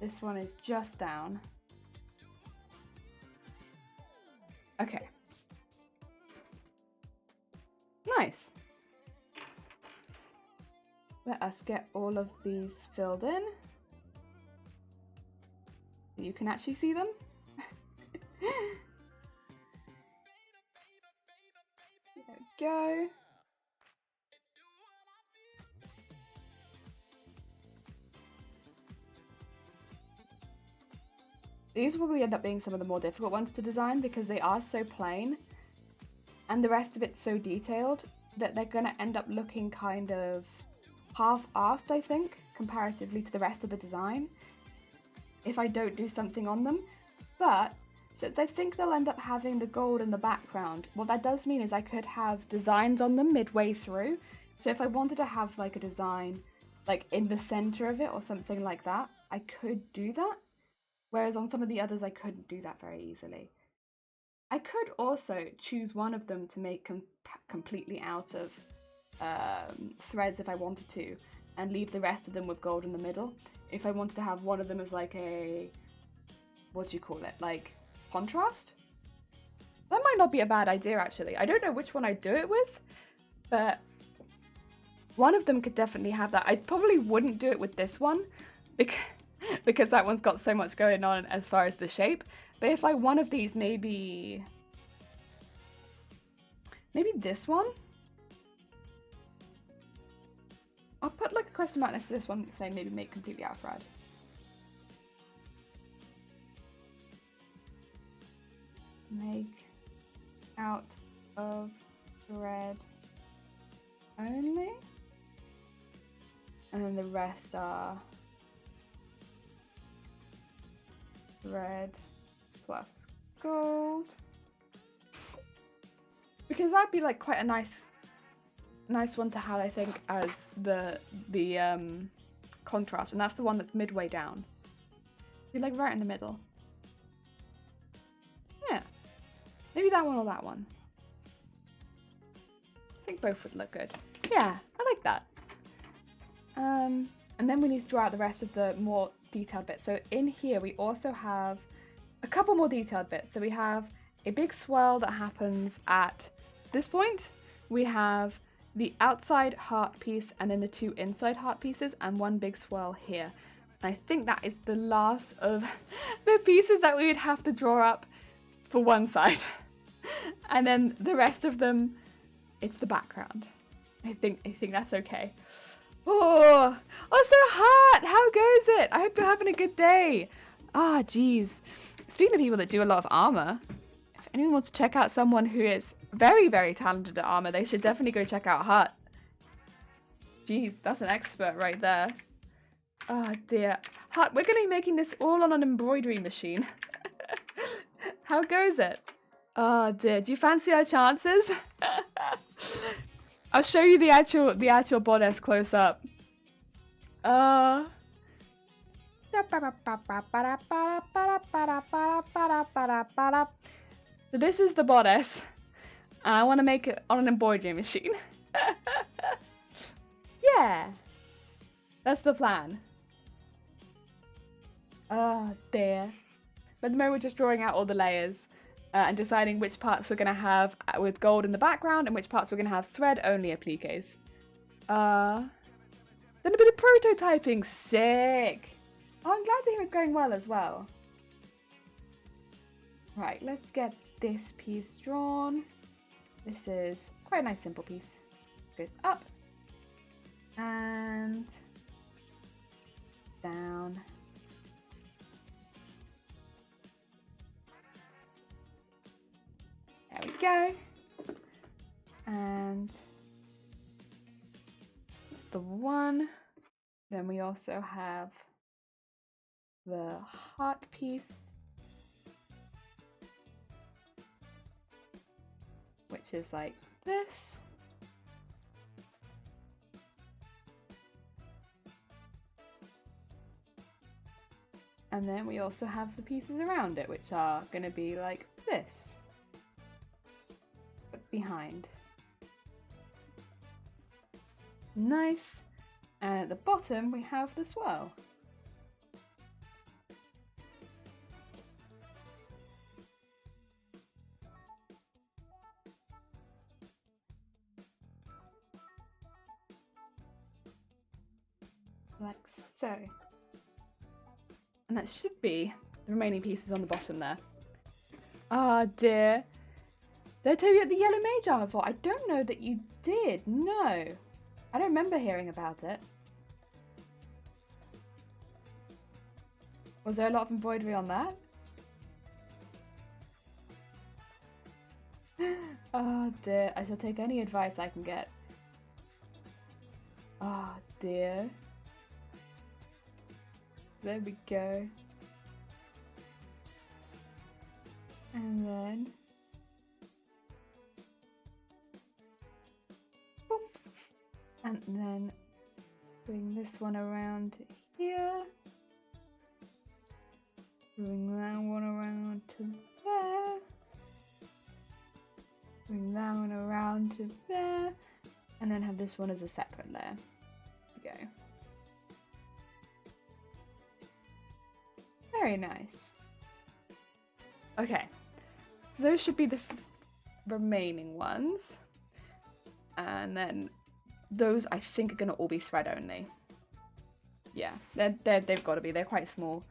this one is just down. Okay. Nice. Let us get all of these filled in. You can actually see them. There we go. These will probably end up being some of the more difficult ones to design because they are so plain and the rest of it's so detailed that they're going to end up looking kind of half-assed, I think, comparatively to the rest of the design if I don't do something on them. But since I think they'll end up having the gold in the background, what that does mean is I could have designs on them midway through. So if I wanted to have like a design like in the center of it or something like that, I could do that. Whereas on some of the others, I couldn't do that very easily. I could also choose one of them to make completely out of threads if I wanted to, and leave the rest of them with gold in the middle. If I wanted to have one of them as like a, what do you call it, like contrast? That might not be a bad idea actually. I don't know which one I'd do it with, but one of them could definitely have that. I probably wouldn't do it with this one because that one's got so much going on as far as the shape. But if I one of these, maybe this one. I'll put like a question mark next to this one saying maybe make completely out of thread. Make out of thread only. And then the rest are thread plus gold. Because that'd be like quite a nice one to have, I think, as the contrast, and that's the one that's midway down. Be like right in the middle. Yeah, maybe that one or that one. I think both would look good. Yeah, I like that. And then we need to draw out the rest of the more detailed bits. So in here we also have a couple more detailed bits. So we have a big swirl that happens at this point. We have the outside heart piece and then the two inside heart pieces and one big swirl here. And I think that is the last of the pieces that we would have to draw up for one side. And then the rest of them, it's the background. I think that's okay. Oh, so hot! How goes it? I hope you're having a good day. Ah, geez. Speaking of people that do a lot of armor, if anyone wants to check out someone who is very, very talented at armor, they should definitely go check out Hut. Jeez, that's an expert right there. Oh dear. Hut, we're going to be making this all on an embroidery machine. How goes it? Oh dear, do you fancy our chances? I'll show you the actual bodice close up. So this is the bodice. And I want to make it on an embroidery machine. Yeah. That's the plan. Oh dear. But at the moment we're just drawing out all the layers. And deciding which parts we're going to have with gold in the background and which parts we're going to have thread-only appliques. Then a bit of prototyping. Sick! Oh, I'm glad to hear it's going well as well. Right, let's get this piece drawn. This is quite a nice simple piece. Goes up. And down. There we go. And that's the one. Then we also have the heart piece, which is like this. And then we also have the pieces around it, which are going to be like this, but behind. Nice. And at the bottom we have the swirl. Like so. And that should be the remaining pieces on the bottom there. Ah, dear. Did I tell you at the Yellow Mage armor before? I don't know that you did. No. I don't remember hearing about it. Was there a lot of embroidery on that? Oh dear. I shall take any advice I can get. Oh dear. There we go. And then... boop. And then bring this one around to here. Bring that one around to there. Bring that one around to there. And then have this one as a separate layer. There we go. Very nice. Okay, so those should be the remaining ones. And then those I think are going to all be thread only. Yeah, they've got to be. They're quite small.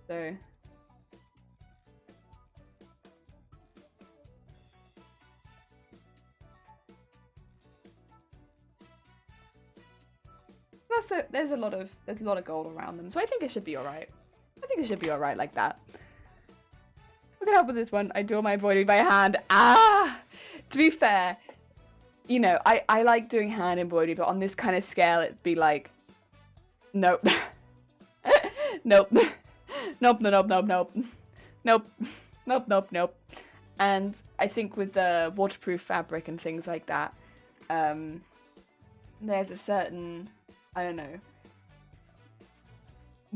So... there's a lot of gold around them, so I think it should be alright. I think it should be alright like that. We can help with this one. I do all my embroidery by hand. Ah! To be fair, you know, I like doing hand embroidery, but on this kind of scale, it'd be like, nope. Nope. Nope, nope, nope, nope. Nope. Nope, nope, nope. And I think with the waterproof fabric and things like that, there's a certain, I don't know,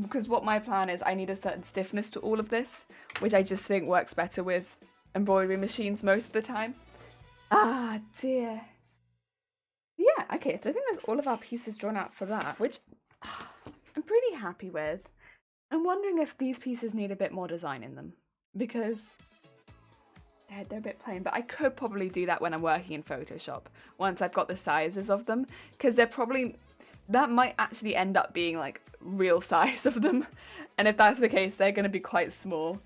because what my plan is, I need a certain stiffness to all of this, which I just think works better with embroidery machines most of the time. Ah, dear. Yeah, okay, so I think that's all of our pieces drawn out for that, which I'm pretty happy with. I'm wondering if these pieces need a bit more design in them, because they're a bit plain, but I could probably do that when I'm working in Photoshop, once I've got the sizes of them, because they're probably... that might actually end up being like real size of them, and if that's the case, they're going to be quite small.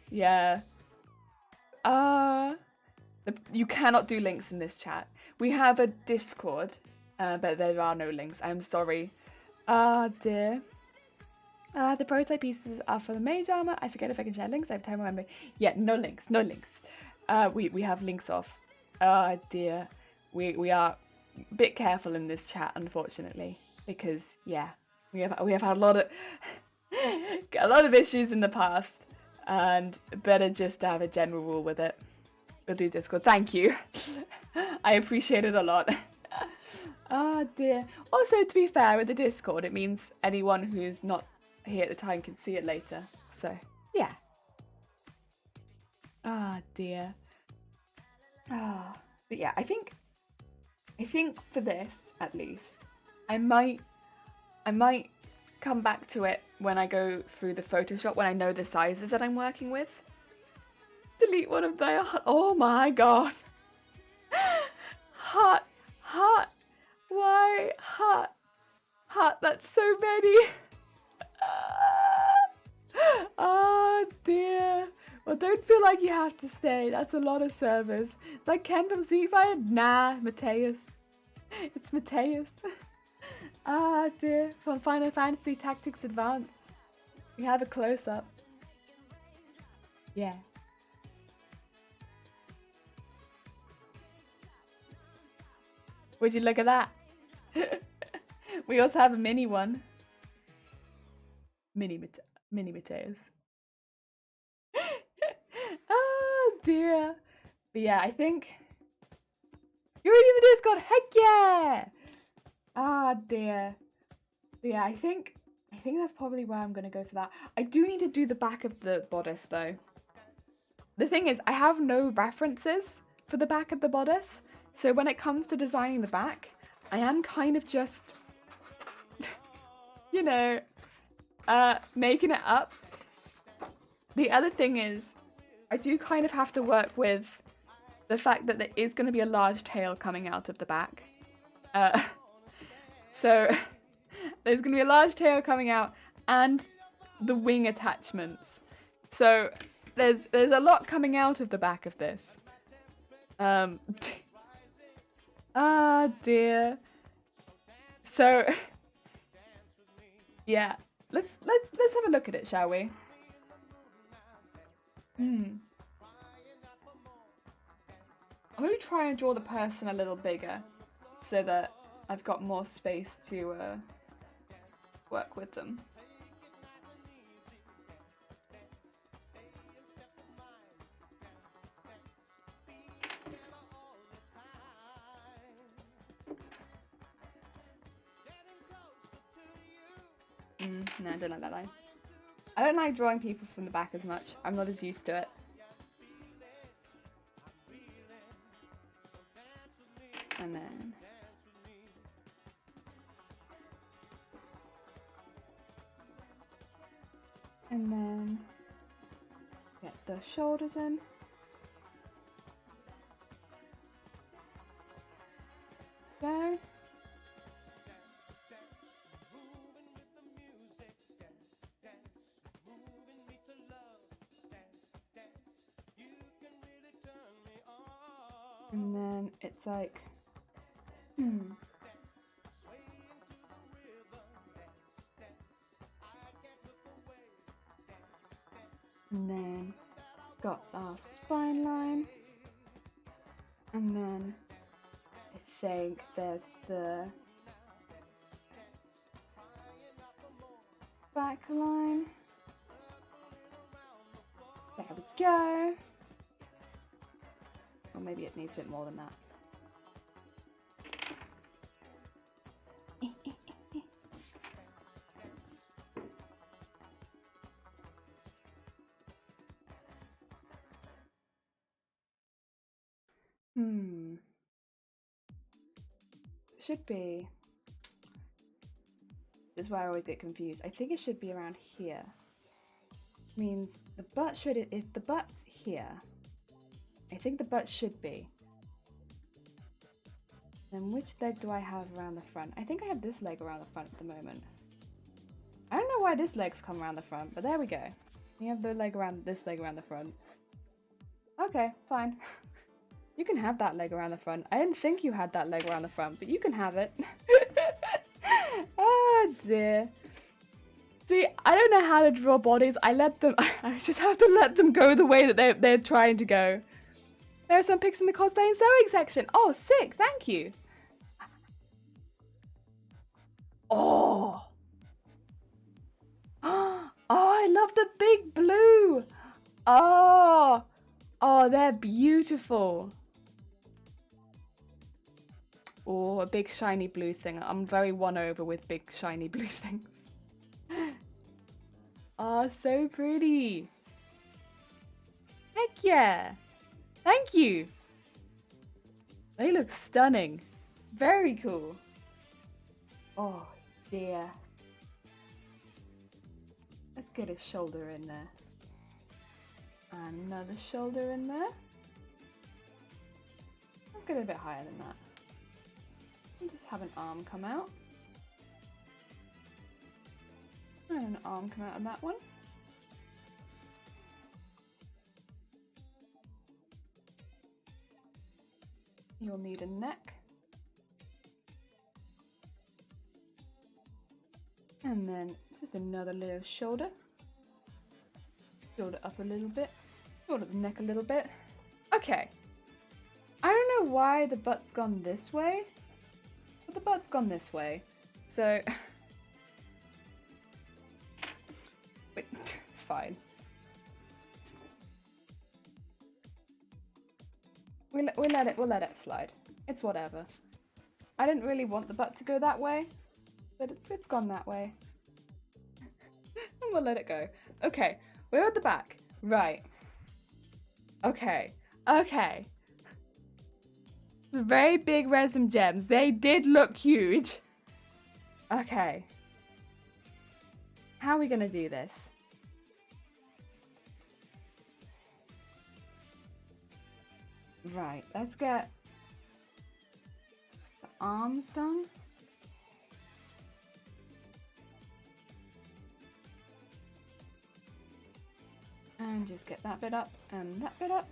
Yeah. You cannot do links in this chat. We have a Discord, but there are no links. I'm sorry. Ah, dear. The prototype pieces are for the mage armor. I forget if I can share links. I have time to remember. Yeah, no links. No links. We have links off. Ah, dear. We are a bit careful in this chat, unfortunately, because yeah, we have had a lot of issues in the past, and better just to have a general rule with it. We'll do Discord. Thank you. I appreciate it a lot. Oh dear. Also, to be fair, with the Discord, it means anyone who's not here at the time can see it later. So yeah. Ah, dear. But yeah, I think for this, at least, I might come back to it when I go through the Photoshop, when I know the sizes that I'm working with. Delete one of their heart. Oh my god. Heart. Why? Heart, that's so many. Oh dear. Well, don't feel like you have to stay. That's a lot of servers. Like Ken from Seafire? Nah, Mateus. It's Mateus. Ah dear. From Final Fantasy Tactics Advance. We have a close-up. Yeah. Would you look at that? We also have a mini one. Mini Mateus. Oh dear. But yeah, I think you're reading the Discord. Heck yeah! Ah dear. But yeah, I think that's probably where I'm gonna go for that. I do need to do the back of the bodice though. The thing is, I have no references for the back of the bodice, so when it comes to designing the back, I am kind of just, you know, making it up. The other thing is, I do kind of have to work with the fact that there is going to be a large tail coming out of the back. So there's going to be a large tail coming out and the wing attachments. So there's a lot coming out of the back of this. Ah dear. So yeah, let's have a look at it, shall we? I'm going to try and draw the person a little bigger so that I've got more space to work with them. No, I don't like that line. I don't like drawing people from the back as much. I'm not as used to it. And then get the shoulders in. Go. And then it's like, And then got our spine line. And then I think there's the back line. There we go. Or maybe it needs a bit more than that. Should be. This is where I always get confused. I think it should be around here. Which means the butt should, if the butt's here, I think the butt should be. Then which leg do I have around the front? I think I have this leg around the front at the moment. I don't know why this leg's come around the front, but there we go. You have the leg around, this leg around the front. Okay, fine. You can have that leg around the front. I didn't think you had that leg around the front, but you can have it. Oh dear. See, I don't know how to draw bodies. I just have to let them go the way that they're trying to go. There are some pics in the cosplay and sewing section. Oh, sick, thank you. Oh. Oh, I love the big blue. Oh, they're beautiful. Oh, a big shiny blue thing. I'm very won over with big shiny blue things. Oh, so pretty. Heck yeah. Thank you. They look stunning. Very cool. Oh dear. Let's get a shoulder in there. And another shoulder in there. Let's get it a bit higher than that. And just have an arm come out. And an arm come out of that one. You'll need a neck. And then just another little shoulder. Shoulder up a little bit. Shoulder the neck a little bit. Okay. I don't know why the butt's gone this way. But the butt's gone this way. So it's fine. We'll let it slide. It's whatever. I didn't really want the butt to go that way, but it's gone that way. And we'll let it go. Okay, we're at the back. Right. Okay. Okay. The very big resin gems. They did look huge. Okay. How are we gonna do this? Right, let's get the arms done. And just get that bit up and that bit up.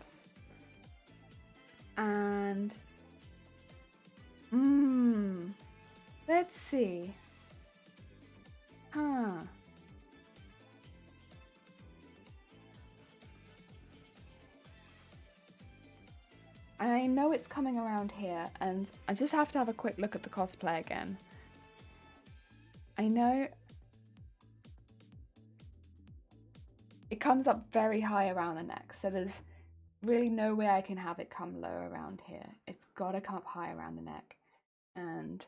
And let's see. I know it's coming around here, and I just have to have a quick look at the cosplay again. I know it comes up very high around the neck, so there's really no way I can have it come low around here. It's gotta come up high around the neck. And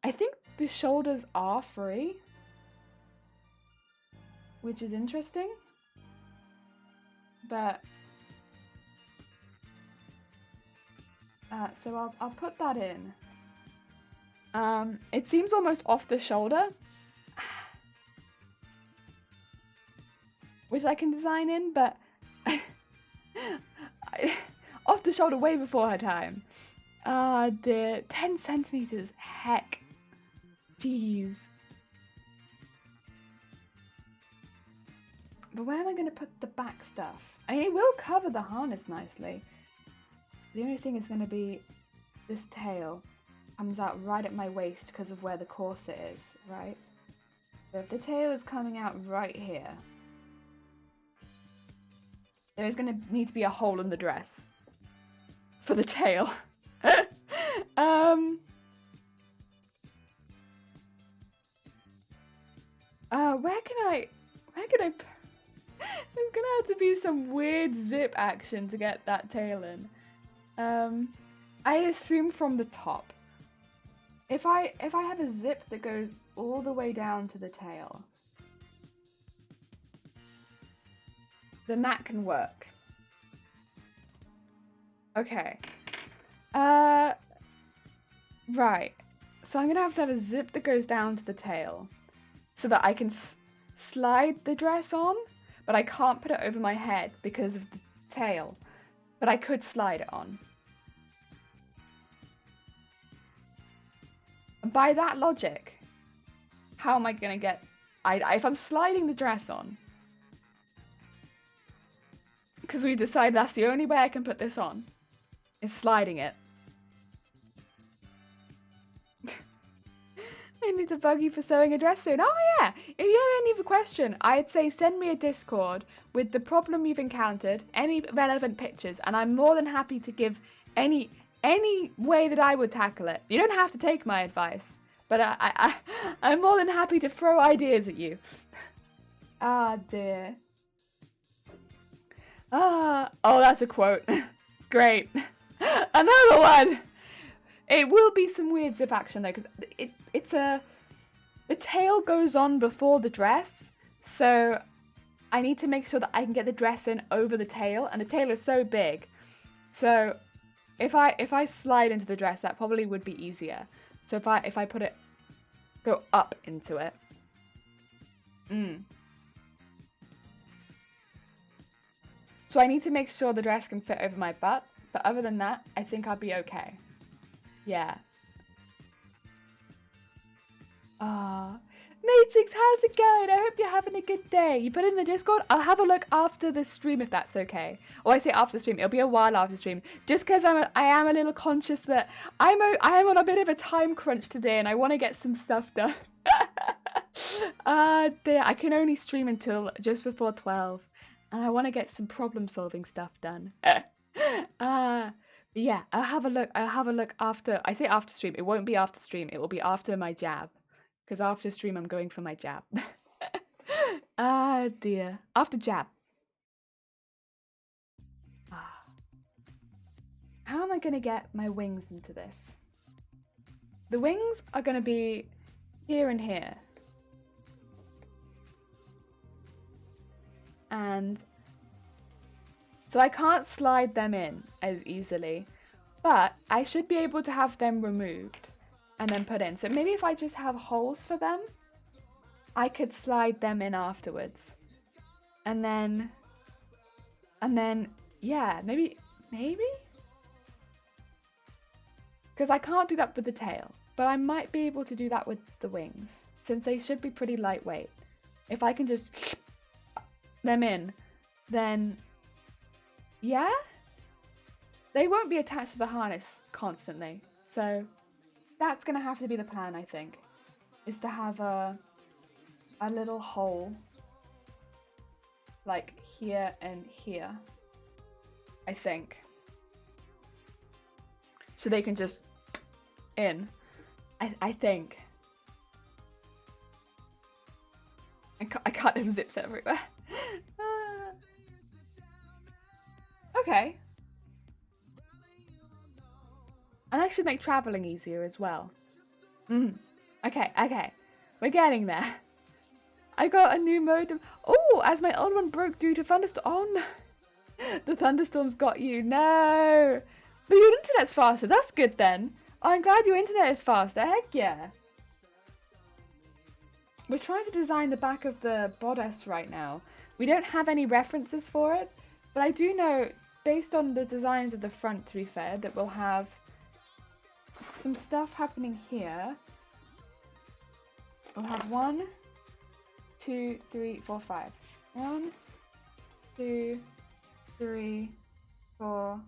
I think the shoulders are free, which is interesting. But so I'll put that in. It seems almost off the shoulder, which I can design in, but off the shoulder way before her time. The 10 centimeters, heck. Jeez. But where am I going to put the back stuff? I mean, it will cover the harness nicely. The only thing is going to be this tail comes out right at my waist because of where the corset is, right? So if the tail is coming out right here, there is going to need to be a hole in the dress for the tail. Where can I there's gonna have to be some weird zip action to get that tail in. I assume from the top. If I have a zip that goes all the way down to the tail, then that can work. Okay. Right. So I'm gonna have to have a zip that goes down to the tail so that I can slide the dress on, but I can't put it over my head because of the tail. But I could slide it on. By that logic, how am I gonna get... if I'm sliding the dress on, because we decided that's the only way I can put this on, is sliding it. I need to bug you for sewing a dress soon. Oh yeah, if you have any other question, I'd say send me a Discord with the problem you've encountered, any relevant pictures, and I'm more than happy to give any way that I would tackle it. You don't have to take my advice, but I'm more than happy to throw ideas at you. Ah dear. Oh, that's a quote. Great. Another one. It will be some weird zip action though, because the tail goes on before the dress, so I need to make sure that I can get the dress in over the tail, and the tail is so big, so if I slide into the dress, that probably would be easier. So if I go up into it. So I need to make sure the dress can fit over my butt, but other than that, I think I'll be okay. Yeah. Matrix, how's it going? I hope you're having a good day. You put it in the Discord? I'll have a look after the stream if that's okay. Or I say after the stream, it'll be a while after the stream. Just because I am a little conscious that I am on a bit of a time crunch today and I want to get some stuff done. Dear, I can only stream until just before 12. And I want to get some problem solving stuff done. Yeah, I'll have a look. I'll have a look after. I say after stream. It won't be after stream. It will be after my jab. Because after stream, I'm going for my jab. Ah, dear. After jab. Ah. How am I going to get my wings into this? The wings are going to be here and here. And so I can't slide them in as easily, but I should be able to have them removed and then put in. So maybe if I just have holes for them, I could slide them in afterwards. And then, yeah, maybe? Because I can't do that with the tail, but I might be able to do that with the wings, since they should be pretty lightweight. If I can just them in, then yeah, they won't be attached to the harness constantly. So that's gonna have to be the plan, I think, is to have a little hole like here and here, I think, so they can just in. I think. I can't have zips everywhere. Okay. And that should make traveling easier as well. Okay. We're getting there. I got a new modem. Oh, as my old one broke due to thunderstorm. Oh no. The thunderstorms got you. No. But your internet's faster. That's good then. Oh, I'm glad your internet is faster. Heck yeah. We're trying to design the back of the bodice right now. We don't have any references for it, but I do know, based on the designs of the front, to be fair, that we'll have some stuff happening here. We'll have 1, 2, 3, 4, 5. 1, 2, 3, 4,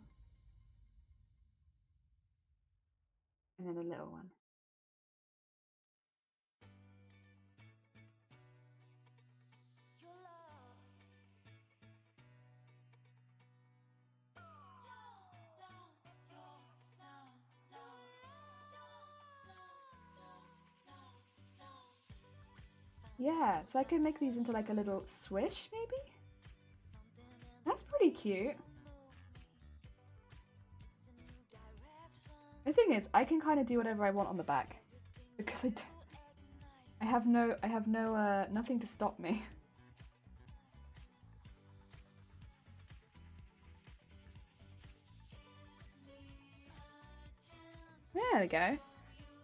and then a little one. Yeah, so I could make these into like a little swish, maybe? That's pretty cute. The thing is, I can kind of do whatever I want on the back, because I have nothing to stop me. There we go.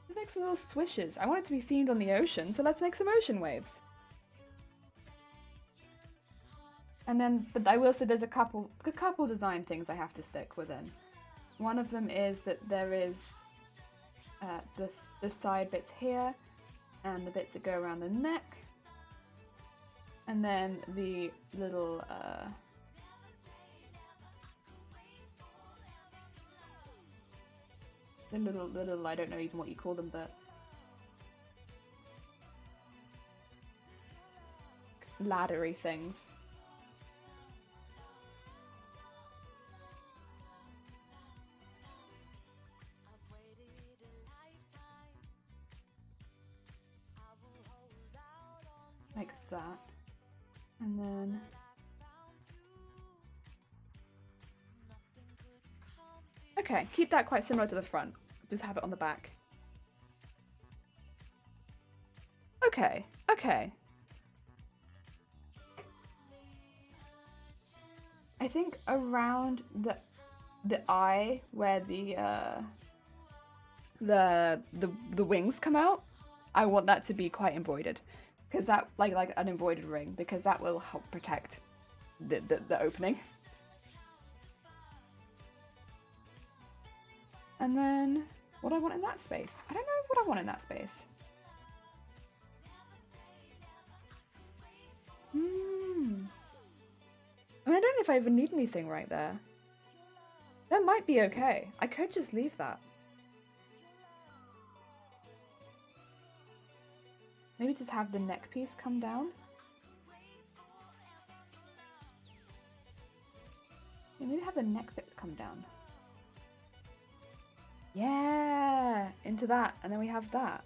Let's make some little swishes. I want it to be themed on the ocean, so let's make some ocean waves. And then, but I will say there's a couple design things I have to stick within. One of them is that there is the side bits here, and the bits that go around the neck, and then the little I don't know even what you call them, but laddery things. Like that. And then okay, keep that quite similar to the front. Just have it on the back. Okay. I think around the eye where the wings come out, I want that to be quite embroidered, because that like an embroidered ring, because that will help protect the opening. And then what I want in that space? I don't know what I want in that space. I mean, I don't know if I even need anything right there. That might be okay. I could just leave that. Maybe just have the neck piece come down. Yeah, maybe have the neck bit come down. Yeah, into that, and then we have that.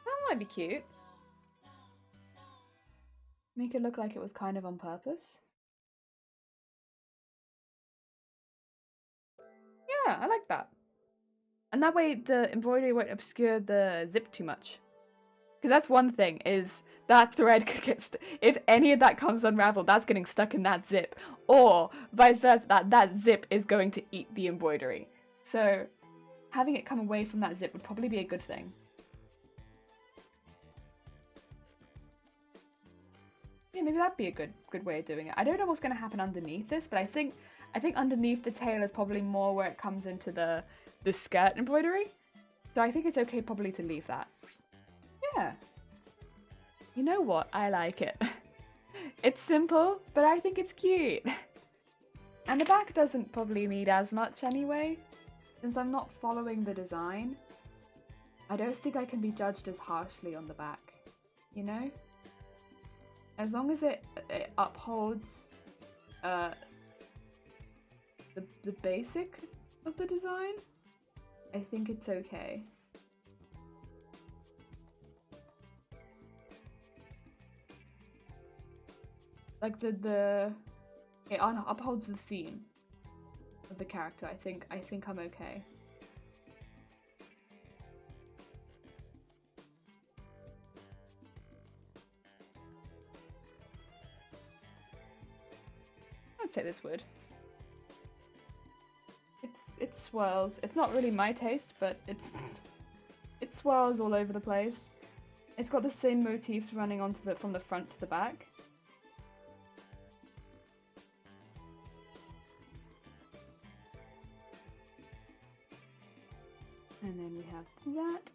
That might be cute. Make it look like it was kind of on purpose. Yeah, I like that. And that way the embroidery won't obscure the zip too much. Because that's one thing, is that thread could get if any of that comes unraveled, that's getting stuck in that zip. Or vice versa, that zip is going to eat the embroidery. So having it come away from that zip would probably be a good thing. Yeah, maybe that'd be a good way of doing it. I don't know what's going to happen underneath this, but I think underneath the tail is probably more where it comes into the skirt embroidery. So I think it's okay probably to leave that. Yeah. You know what? I like it. It's simple, but I think it's cute. And the back doesn't probably need as much anyway. Since I'm not following the design, I don't think I can be judged as harshly on the back. You know? As long as it upholds the basic of the design, I think it's okay. Like it upholds the theme of the character. I think I'm okay. I'd say this would. It swirls. It's not really my taste, but it swirls all over the place. It's got the same motifs running onto from the front to the back. And then we have that.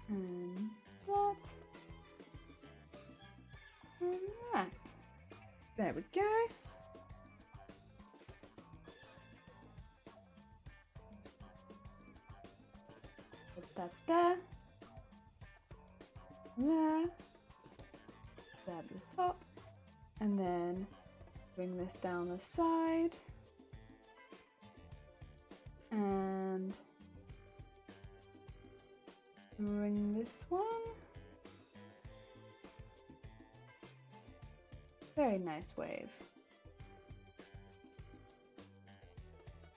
And that. And that. There we go. Put that there. There. There at the top. And then bring this down the side. And bring this one. Very nice wave.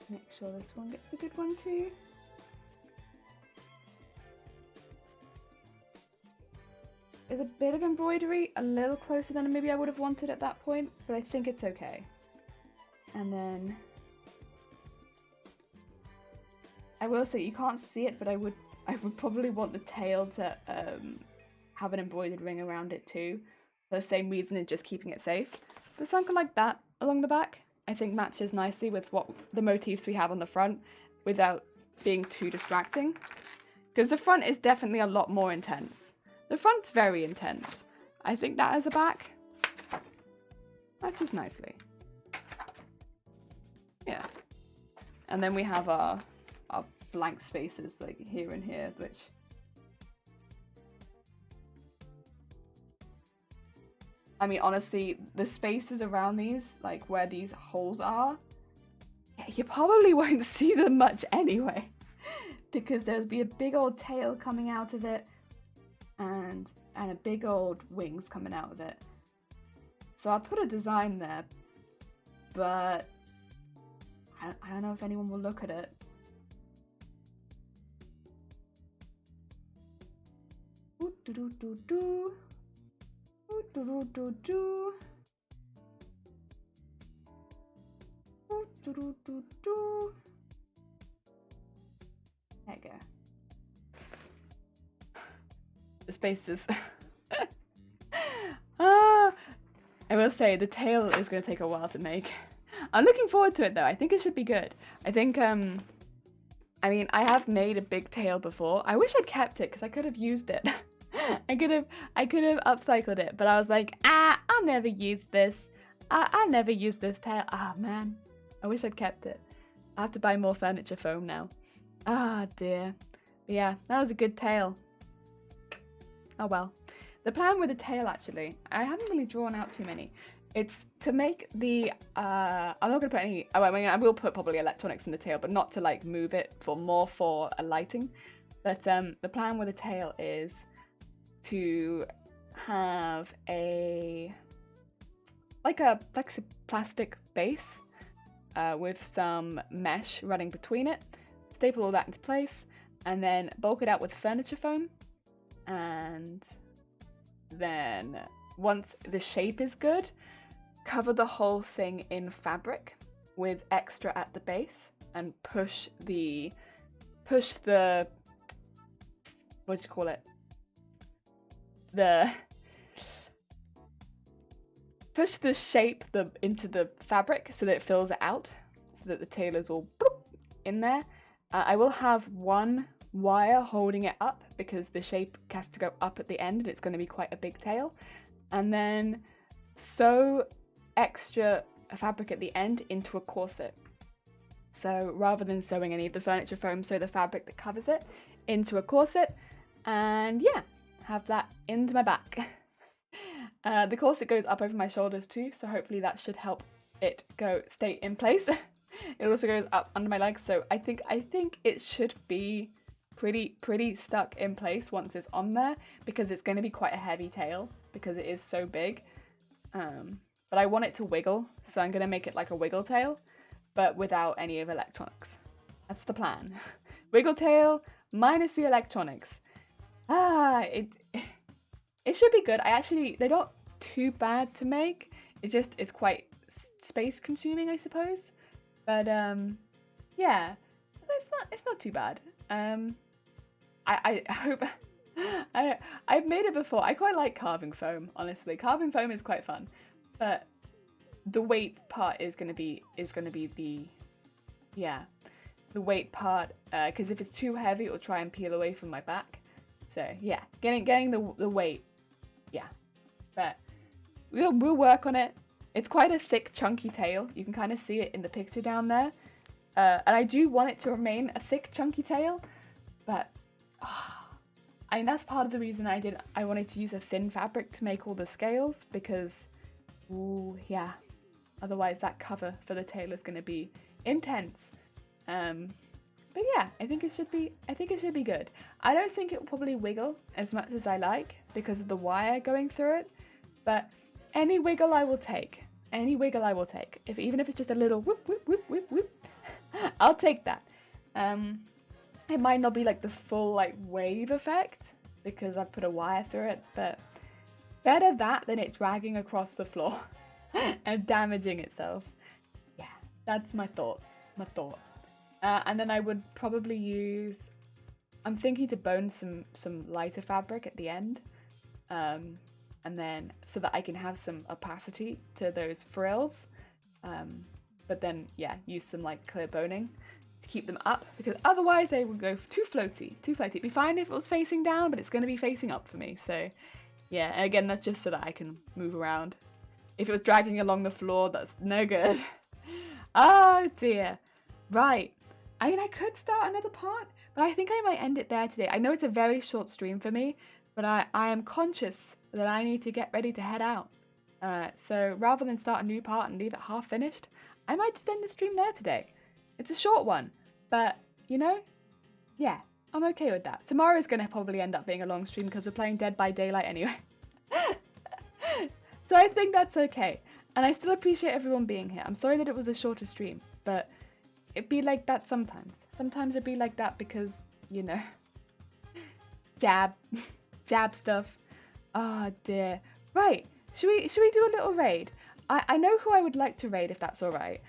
Make sure this one gets a good one too. There's a bit of embroidery, a little closer than maybe I would have wanted at that point, but I think it's okay. And then I will say, you can't see it, but I would probably want the tail to have an embroidered ring around it too. For the same reason as just keeping it safe. But something like that along the back, I think matches nicely with what the motifs we have on the front without being too distracting. Because the front is definitely a lot more intense. The front's very intense. I think that as a back matches nicely. Yeah. And then we have our blank spaces like here and here, which I mean, honestly, the spaces around these, like where these holes are, you probably won't see them much anyway, because there'll be a big old tail coming out of it and a big old wings coming out of it. So I'll put a design there, but I don't know if anyone will look at it. Ooh, doo doo doo doo. Ooh, doo doo doo doo. Ooh, doo doo doo doo. There you go. The spaces. I will say the tail is going to take a while to make. I'm looking forward to it though. I think it should be good. I think I mean, I have made a big tail before. I wish I'd kept it because I could have used it. I could have upcycled it, but I was like, I'll never use this. I never use this tail. Ah, man. I wish I'd kept it. I have to buy more furniture foam now. Ah, dear. But yeah, that was a good tail. Oh well. The plan with the tail, actually, I haven't really drawn out too many. It's to make the, I'm not going to put any, I mean, I will put probably electronics in the tail, but not to like move it for a lighting. But the plan with the tail is to have like a plexiplastic base with some mesh running between it, staple all that into place, and then bulk it out with furniture foam. And then once the shape is good, cover the whole thing in fabric with extra at the base and push the what do you call it? Push the shape into the fabric so that it fills it out, so that the tail is all in there. I will have one wire holding it up because the shape has to go up at the end and it's going to be quite a big tail. And then sew extra fabric at the end into a corset. So rather than sewing any of the furniture foam, sew the fabric that covers it into a corset, and yeah, have that into my back. The corset goes up over my shoulders too, so hopefully that should help it stay in place. It also goes up under my legs, so I think it should be pretty stuck in place once it's on there, because it's going to be quite a heavy tail because it is so big. But I want it to wiggle, so I'm going to make it like a wiggle tail, but without any of electronics. That's the plan. Wiggle tail minus the electronics. It should be good. They're not too bad to make. It's quite space consuming, I suppose. But yeah, it's not too bad. I hope I've made it before. I quite like carving foam, honestly. Carving foam is quite fun, but the weight part is gonna be the weight part, because if it's too heavy, it'll try and peel away from my back. So yeah, getting the weight, yeah. But we'll work on it. It's quite a thick, chunky tail. You can kind of see it in the picture down there. And I do want it to remain a thick, chunky tail, but that's part of the reason I wanted to use a thin fabric to make all the scales, because, ooh, yeah, otherwise that cover for the tail is going to be intense. But yeah, I think it should be good. I don't think it will probably wiggle as much as I like because of the wire going through it, but any wiggle I will take. Even if it's just a little whoop whoop whoop whoop whoop, I'll take that. It might not be like the full like wave effect because I put a wire through it, but better that than it dragging across the floor and damaging itself. Yeah, that's my thought. And then I would probably I'm thinking to bone some lighter fabric at the end, and then so that I can have some opacity to those frills, but then yeah, use some like clear boning to keep them up, because otherwise they would go too floaty. It'd be fine if it was facing down, but it's going to be facing up for me. So yeah, and again, that's just so that I can move around. If it was dragging along the floor, that's no good. Oh dear. Right. I mean, I could start another part, but I think I might end it there today. I know it's a very short stream for me, but I am conscious that I need to get ready to head out. So rather than start a new part and leave it half finished, I might just end the stream there today. It's a short one, but you know, yeah, I'm okay with that. Tomorrow's going to probably end up being a long stream because we're playing Dead by Daylight anyway. So I think that's okay. And I still appreciate everyone being here. I'm sorry that it was a shorter stream, but it'd be like that sometimes. Sometimes it'd be like that because, you know, jab stuff. Oh dear. Right, should we do a little raid? I know who I would like to raid if that's alright.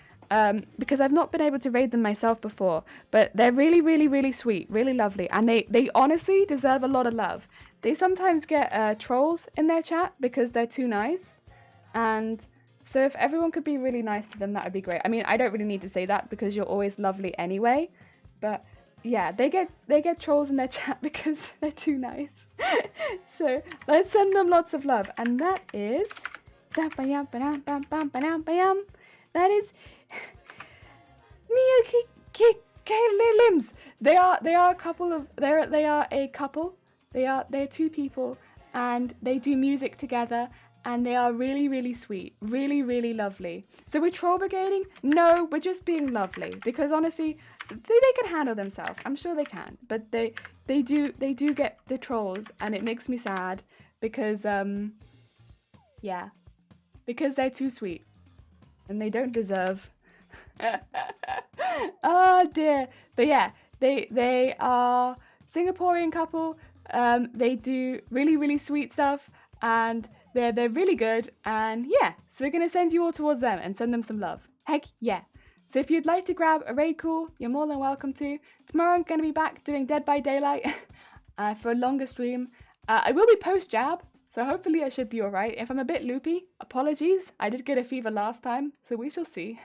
Because I've not been able to raid them myself before, but they're really, really, really sweet, really lovely, and they honestly deserve a lot of love. They sometimes get trolls in their chat because they're too nice, and so if everyone could be really nice to them, that would be great. I mean, I don't really need to say that because you're always lovely anyway, but yeah, they get trolls in their chat because they're too nice. So let's send them lots of love, and that is That is Limbs. They are a couple of they're two people, and they do music together, and they are really, really sweet, really, really lovely. So we're troll brigading? No, we're just being lovely, because honestly, they can handle themselves. I'm sure they can, but they do get the trolls, and it makes me sad because because they're too sweet and they don't deserve. Oh dear. But yeah, they are Singaporean couple. They do really, really sweet stuff, and they're really good. And yeah, so we're gonna send you all towards them and send them some love. Heck yeah. So if you'd like to grab a raid call, you're more than welcome to. Tomorrow I'm gonna be back doing Dead by Daylight for a longer stream. I will be post jab, so hopefully I should be alright. If I'm a bit loopy, apologies. I did get a fever last time, so we shall see.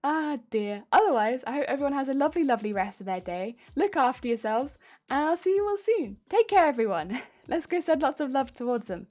Ah dear. Otherwise, I hope everyone has a lovely, lovely rest of their day. Look after yourselves, and I'll see you all soon. Take care, everyone. Let's go send lots of love towards them.